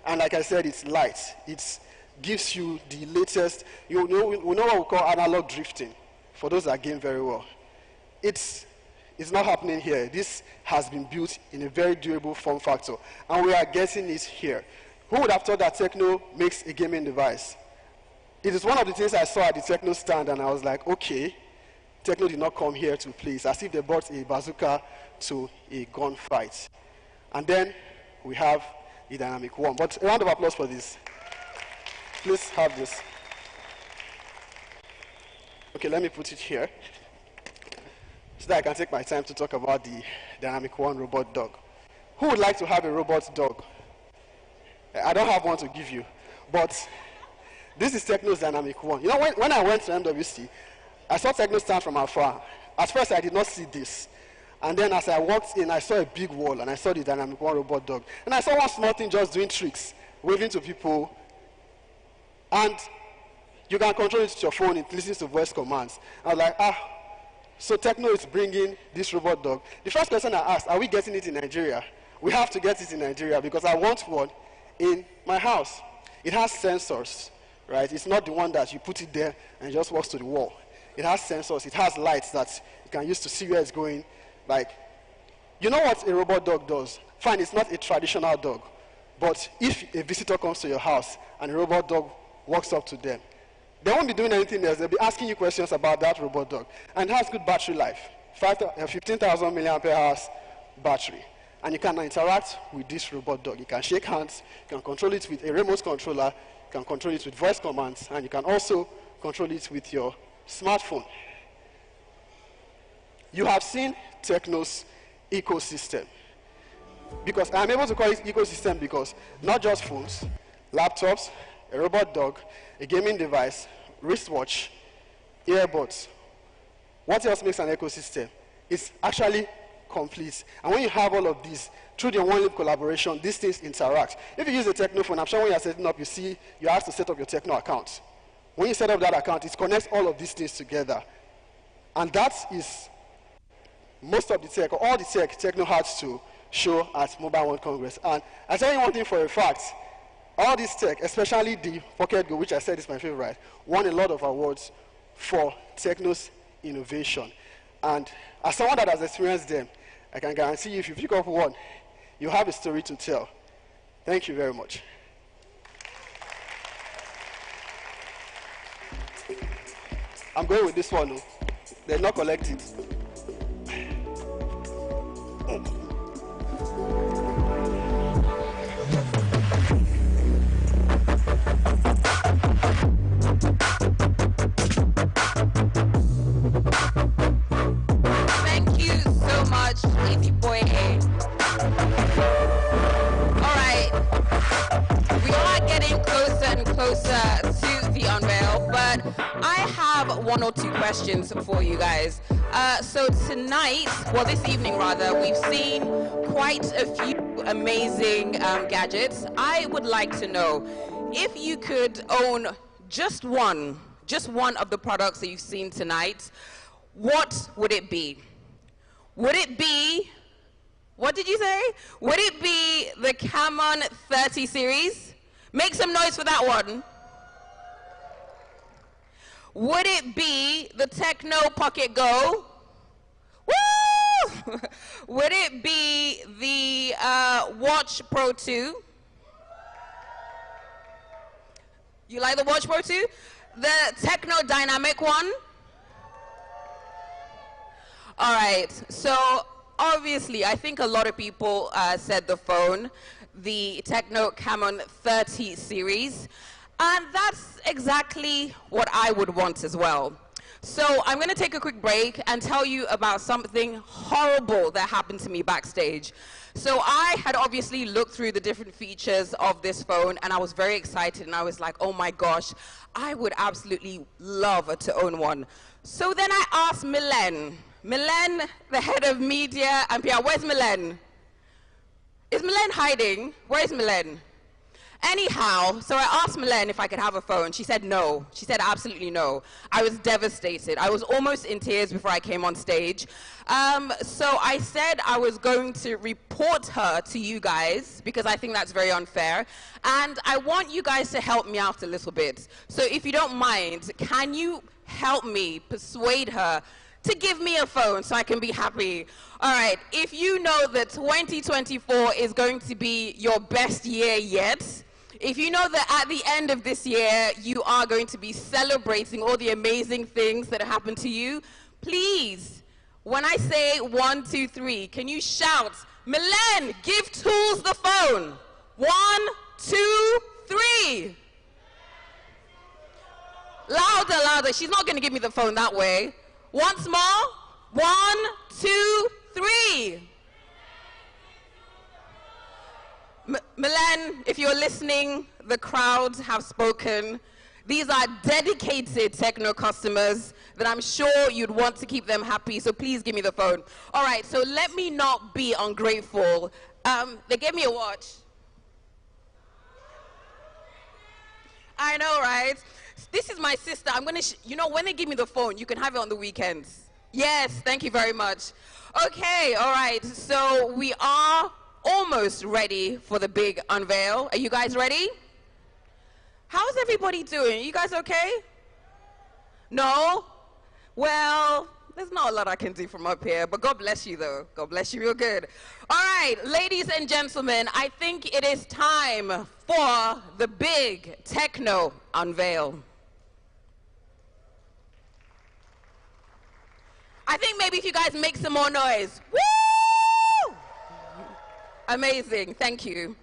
And like I said, it's light. It gives you the latest. We know what we call analog drifting, for those that game very well. It's not happening here. This has been built in a very durable form factor, and we are getting it here. Who would have thought that Tecno makes a gaming device? It is one of the things I saw at the Tecno stand, and I was like, okay, Tecno did not come here to play. It's as if they brought a bazooka to a gunfight. And then we have the Dynamic One. But a round of applause for this. Please have this. Okay, let me put it here so that I can take my time to talk about the Dynamic One robot dog. Who would like to have a robot dog? I don't have one to give you, but this is Tecno's Dynamic One. You know, when I went to MWC, I saw Tecno stand from afar. At first, I did not see this. And then as I walked in, I saw a big wall, and I saw the Dynamic One robot dog. And I saw one small thing just doing tricks, waving to people. And you can control it with your phone. It listens to voice commands. I was like, so Tecno is bringing this robot dog. The first question I asked, are we getting it in Nigeria? We have to get it in Nigeria because I want one in my house. It has sensors, right? It's not the one that you put it there and it just walks to the wall. It has sensors. It has lights that you can use to see where it's going. Like, you know what a robot dog does? Fine, it's not a traditional dog. But if a visitor comes to your house and a robot dog walks up to them, they won't be doing anything else. They'll be asking you questions about that robot dog. And it has good battery life, 15,000 milliampere hours battery. And you can interact with this robot dog. You can shake hands, you can control it with a remote controller, you can control it with voice commands, and you can also control it with your smartphone. You have seen Tecno's ecosystem. Because I'm able to call it ecosystem because not just phones, laptops, a robot dog, a gaming device, wristwatch, earbuds. What else makes an ecosystem? It's actually complete. And when you have all of these, through the one-link collaboration, these things interact. If you use a Tecno phone, I'm sure when you're setting up, you see you have to set up your Tecno account. When you set up that account, it connects all of these things together. And that is most of the tech, or all the tech Tecno has to show at Mobile World Congress. And I tell you one thing for a fact, all this tech, especially the Pocket Go, which I said is my favorite, won a lot of awards for Tecno's innovation. And as someone that has experienced them, I can guarantee you if you pick up one, you have a story to tell. Thank you very much. I'm going with this one. They're not collected. Thank you so much, Easy Boy. All right, we are getting closer and closer to the unveil, but I have one or two questions for you guys. So tonight, well this evening rather, we've seen quite a few amazing gadgets. I would like to know, if you could own just one of the products that you've seen tonight, what would it be? Would it be, what did you say? Would it be the Camon 30 series? Make some noise for that one. Would it be the Tecno Pocket Go? Woo! Would it be the Watch Pro 2? You like the Watch Pro 2? The Tecno Dynamic one? All right, so obviously, I think a lot of people said the phone, the Tecno Camon 30 series, and that's exactly what I would want as well. So I'm going to take a quick break and tell you about something horrible that happened to me backstage. So I had obviously looked through the different features of this phone, and I was very excited, and I was like, oh my gosh, I would absolutely love to own one. So then I asked Milen, the head of media and PR, where's Milen? Is Milen hiding? Where is Milen? Anyhow, so I asked Milen if I could have a phone. She said no. She said absolutely no. I was devastated. I was almost in tears before I came on stage. So I said I was going to report her to you guys because I think that's very unfair. And I want you guys to help me out a little bit. So if you don't mind, can you help me persuade her to give me a phone so I can be happy? All right, if you know that 2024 is going to be your best year yet, if you know that at the end of this year you are going to be celebrating all the amazing things that have happened to you, please, when I say 1, 2, 3, can you shout, Milen, give Tools the phone? 1, 2, 3. Louder, louder. She's not going to give me the phone that way. Once more. 1, 2, 3. Milen, if you're listening, the crowds have spoken. These are dedicated Tecno customers that I'm sure you'd want to keep them happy, so please give me the phone. All right, so let me not be ungrateful. They gave me a watch. I know, right? This is my sister. I'm gonna, you know, when they give me the phone, you can have it on the weekends. Yes, thank you very much. Okay, all right, so we are almost ready for the big unveil. Are you guys ready? How's everybody doing? You guys okay? No? Well, there's not a lot I can do from up here, but God bless you though. God bless you real good. All right, ladies and gentlemen, I think it is time for the big Tecno unveil. I think maybe if you guys make some more noise. Woo! Amazing, thank you.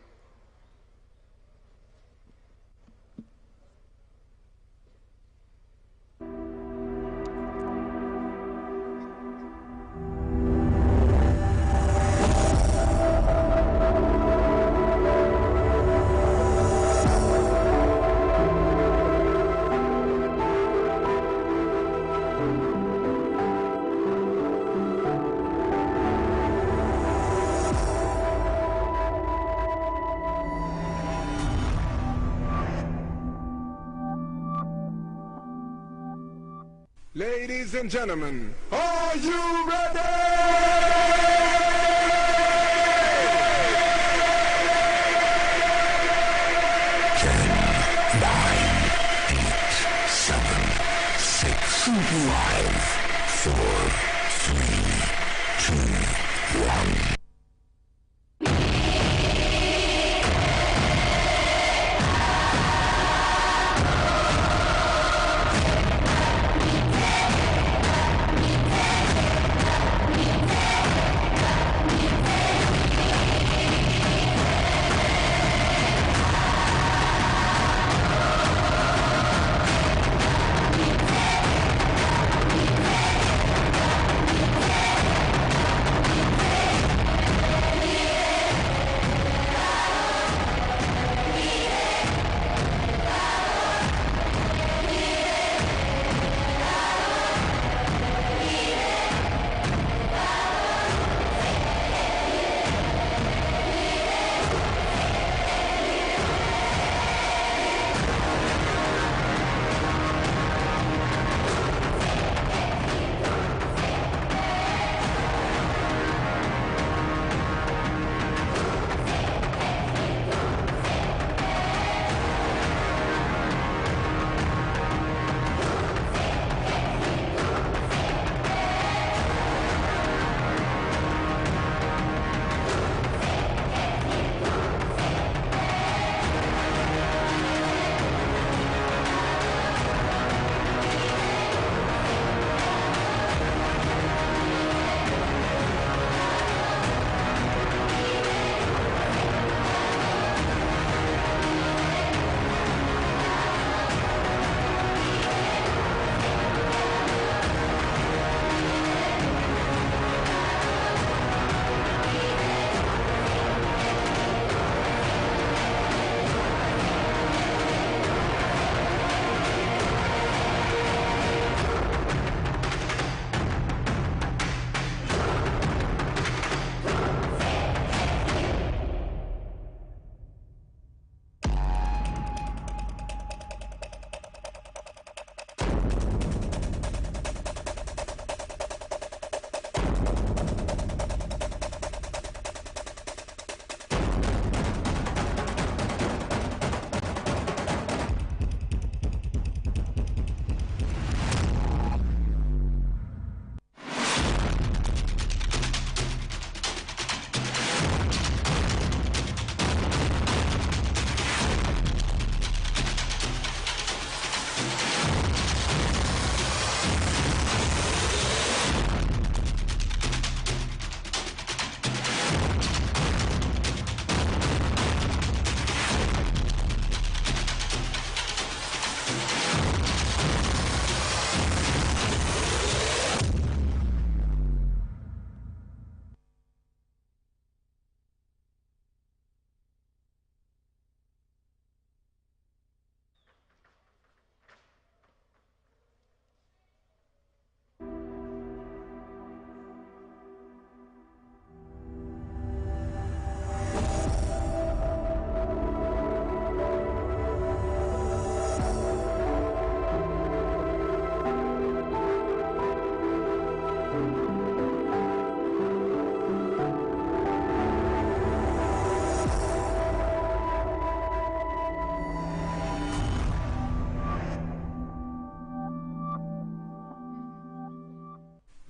Ladies and gentlemen, are you ready? 10, 9, 8, 7, 6, 5, 4, 3, 2, 1.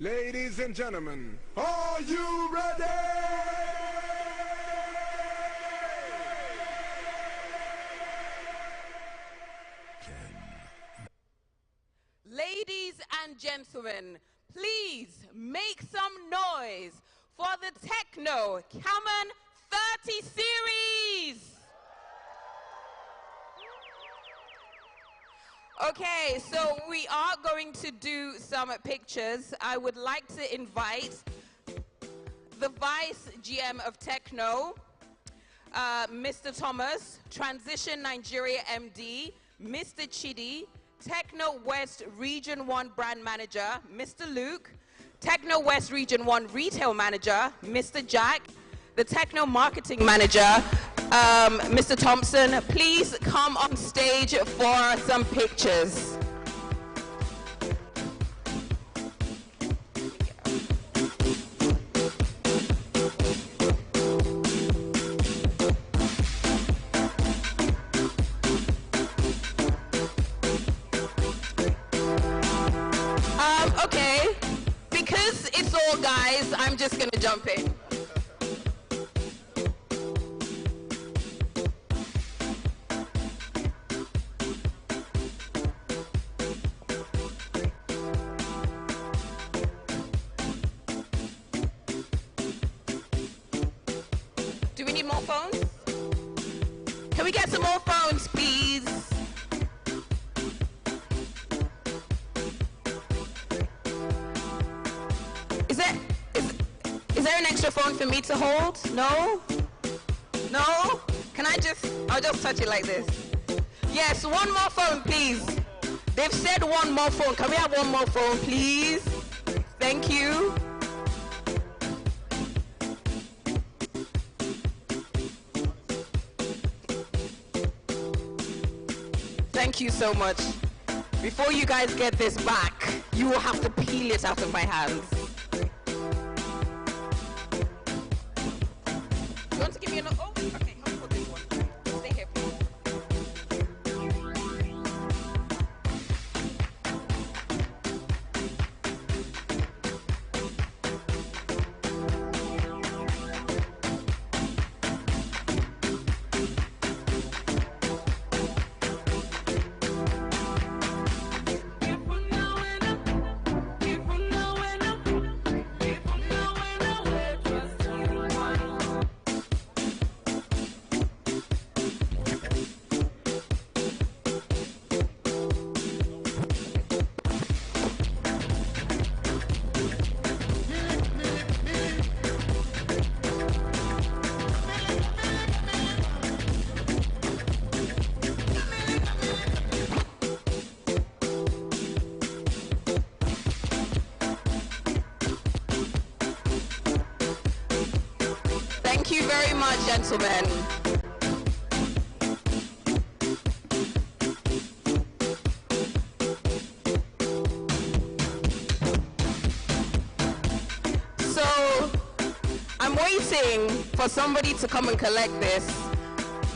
Ladies and gentlemen, are you ready? Ladies and gentlemen, please make some noise for the Tecno Camon 30 series. Okay, so we are going to do some pictures. I would like to invite the Vice GM of Tecno, Mr. Thomas, Transition Nigeria MD, Mr. Chidi, Tecno West Region 1 Brand Manager, Mr. Luke, Tecno West Region 1 Retail Manager, Mr. Jack, the Tecno Marketing Manager, Mr. Thompson. Please come on stage for some pictures. Okay, because it's all guys, I'm just gonna jump in. Do we need more phones? Can we get some more phones, please? Is there an extra phone for me to hold? No? No? I'll just touch it like this. Yes, one more phone, please. They've said one more phone. Can we have one more phone, please? Thank you. Thank you so much. Before you guys get this back, you will have to peel it out of my hands. You want to give me an... Oh, okay, I'll put this one. Stay here, please. Thank you very much, gentlemen. So, I'm waiting for somebody to come and collect this.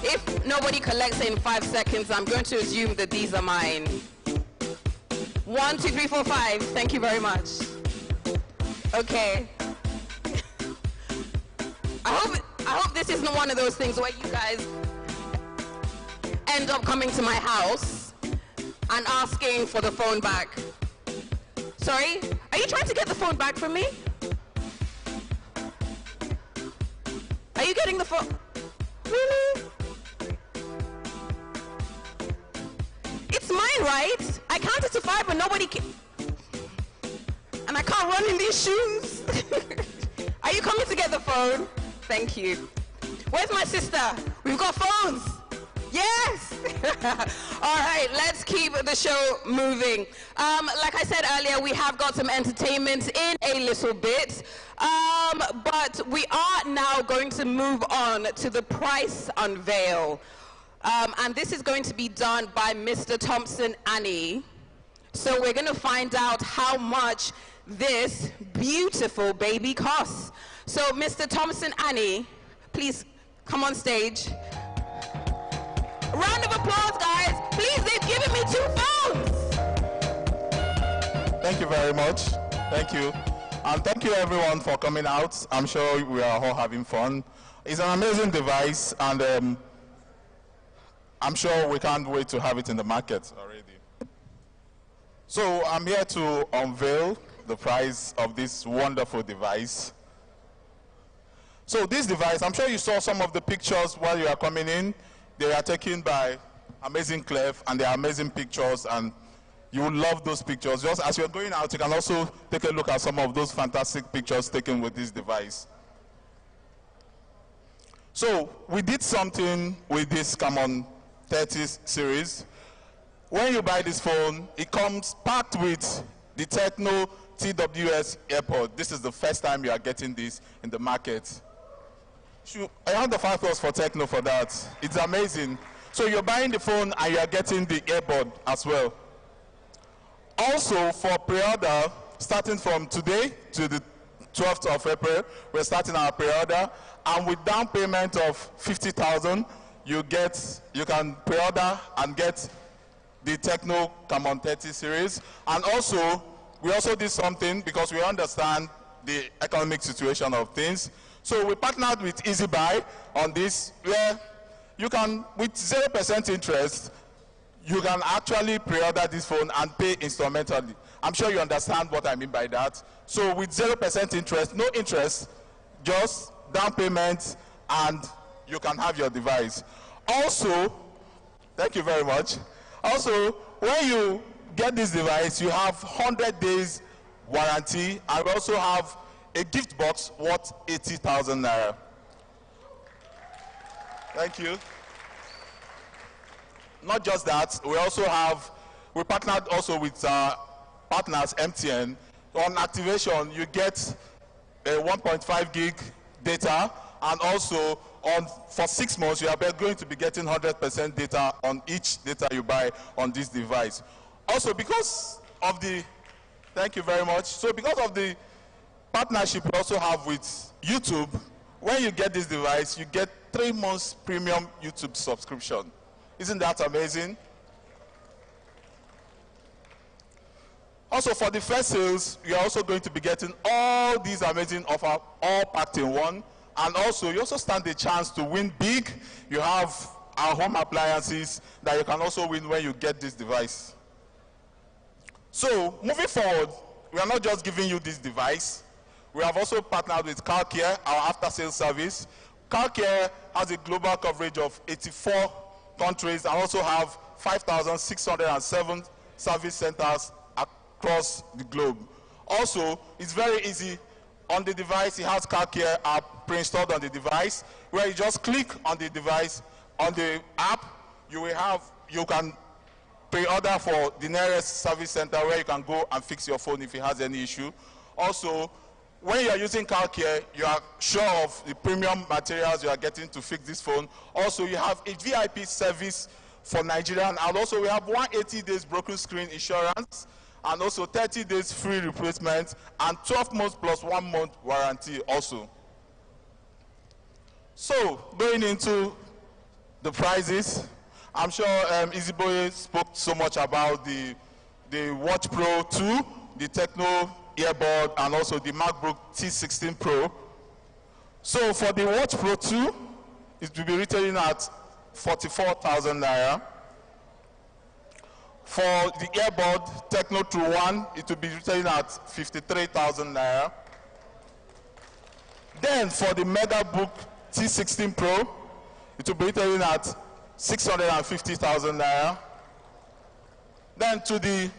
If nobody collects it in 5 seconds, I'm going to assume that these are mine. 1, 2, 3, 4, 5. Thank you very much. Okay. I hope this isn't one of those things where you guys end up coming to my house and asking for the phone back. Sorry? Are you trying to get the phone back from me? Are you getting the phone? Really? It's mine, right? I counted to 5, but nobody can. And I can't run in these shoes. Are you coming to get the phone? Thank you. Where's my sister? We've got phones. Yes. All right, let's keep the show moving. Like I said earlier, we have got some entertainment in a little bit. But we are now going to move on to the price unveil. And this is going to be done by Mr. Thompson Annie. So we're going to find out how much this beautiful baby costs. So Mr. Thompson Annie, please come on stage. Round of applause, guys. Please, they've given me 2 phones. Thank you very much. Thank you. And thank you everyone for coming out. I'm sure we are all having fun. It's an amazing device, and I'm sure we can't wait to have it in the market already. So I'm here to unveil the price of this wonderful device. So this device, I'm sure you saw some of the pictures while you are coming in. They are taken by amazing Clef, and they are amazing pictures, and you will love those pictures. Just as you're going out, you can also take a look at some of those fantastic pictures taken with this device. So we did something with this Camon 30 series. When you buy this phone, it comes packed with the Tecno TWS AirPod. This is the first time you are getting this in the market. I have the 5 Plus for Tecno for that. It's amazing. So you're buying the phone and you're getting the AirPod as well. Also, for pre-order, starting from today to the 12th of April, we're starting our pre-order, and with down payment of 50,000, you can pre-order and get the Tecno Camon 30 series. And also, we also did something because we understand the economic situation of things. So we partnered with Easy Buy on this, where you can, with 0% interest, you can actually pre-order this phone and pay instrumentally. I'm sure you understand what I mean by that. So with 0% interest, no interest, just down payment, and you can have your device. Also, thank you very much. Also, when you get this device, you have 100 days warranty, and we also have a gift box worth 80,000 naira. Thank you. Not just that, we partnered also with partners MTN. On activation, you get a 1.5 gig data, and also for 6 months, you are going to be getting 100% data on each data you buy on this device. Also, because of the, thank you very much. So because of the partnership we also have with YouTube, when you get this device, you get 3 months premium YouTube subscription. Isn't that amazing? Also, for the first sales, you're also going to be getting all these amazing offers, all packed in one. And also, you also stand a chance to win big. You have our home appliances that you can also win when you get this device. So, moving forward, we are not just giving you this device. We have also partnered with CarCare, our after-sales service. CarCare has a global coverage of 84 countries and also have 5,607 service centers across the globe. Also, it's very easy. On the device, it has CarCare app pre-installed on the device, where you just click on the device. On the app, you can pre-order for the nearest service center where you can go and fix your phone if it has any issue. Also, when you are using CarCare, you are sure of the premium materials you are getting to fix this phone. Also, you have a VIP service for Nigerian, and also we have 180 days broken screen insurance, and also 30 days free replacement, and 12 months plus 1 month warranty also. So, going into the prices, I'm sure Easyboy spoke so much about the Watch Pro 2, the Tecno earbud, and also the MacBook T16 Pro. So for the Watch Pro 2, it will be retailing at 44,000 naira. For the earbud Tecno True 1, it will be retailing at 53,000 naira. Then for the MacBook T16 Pro, it will be retailing at 650,000 naira. Then to the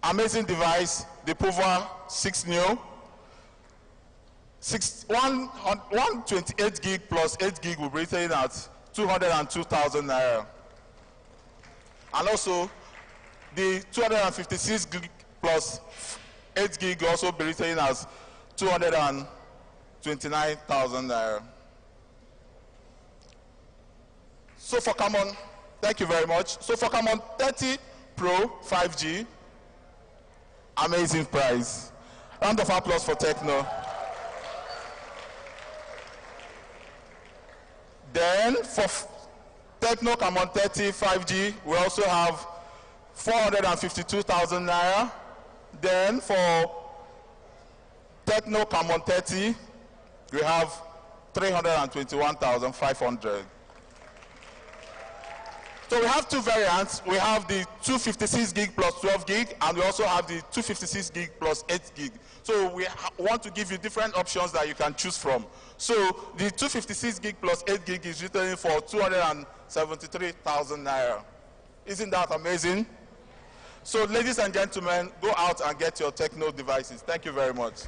amazing device, the POVA 6 Neo, 128 gig plus 8 gig will be retailing at 202,000 naira. And also, the 256 gig plus 8 gig will also be retailing as 229,000 naira. So for Camon, thank you very much. So for Camon 30 Pro 5G, amazing price. Round of applause for Tecno. Then for Tecno Camon 30 5G, we also have 452,000 naira. Then for Tecno Camon 30, we have 321,500. So we have two variants. We have the 256 gig plus 12 gig, and we also have the 256 gig plus 8 gig. So we want to give you different options that you can choose from. So the 256 gig plus 8 gig is retailing for 273,000 naira. Isn't that amazing? So ladies and gentlemen, go out and get your Tecno devices. Thank you very much.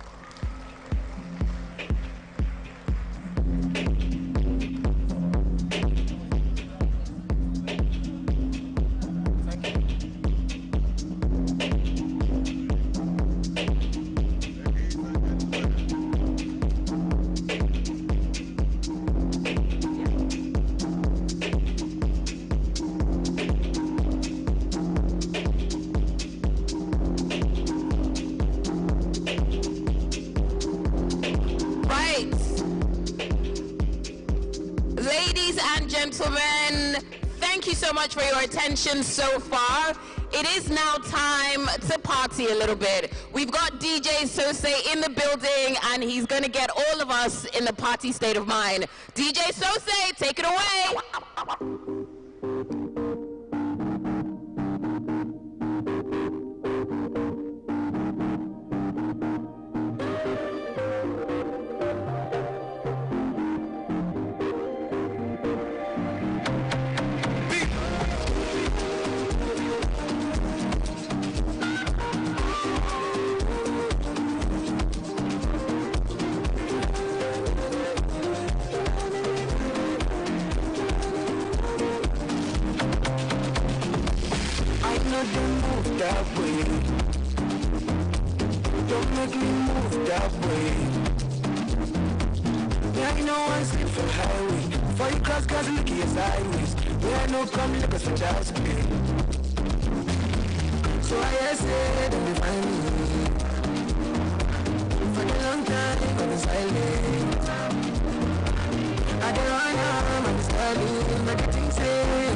Thank you so much for your attention so far. It is now time to party a little bit. We've got DJ Sose in the building, and he's going to get all of us in the party state of mind. DJ Sose, take it away. That way. Don't make me move that way. Yeah, you know I sleep for highway. For you cross cars look at your sideways. Yeah, no come look us for just pay. So I said don't be find me. For a long time I've been silent. I don't run I'm silent. But the things say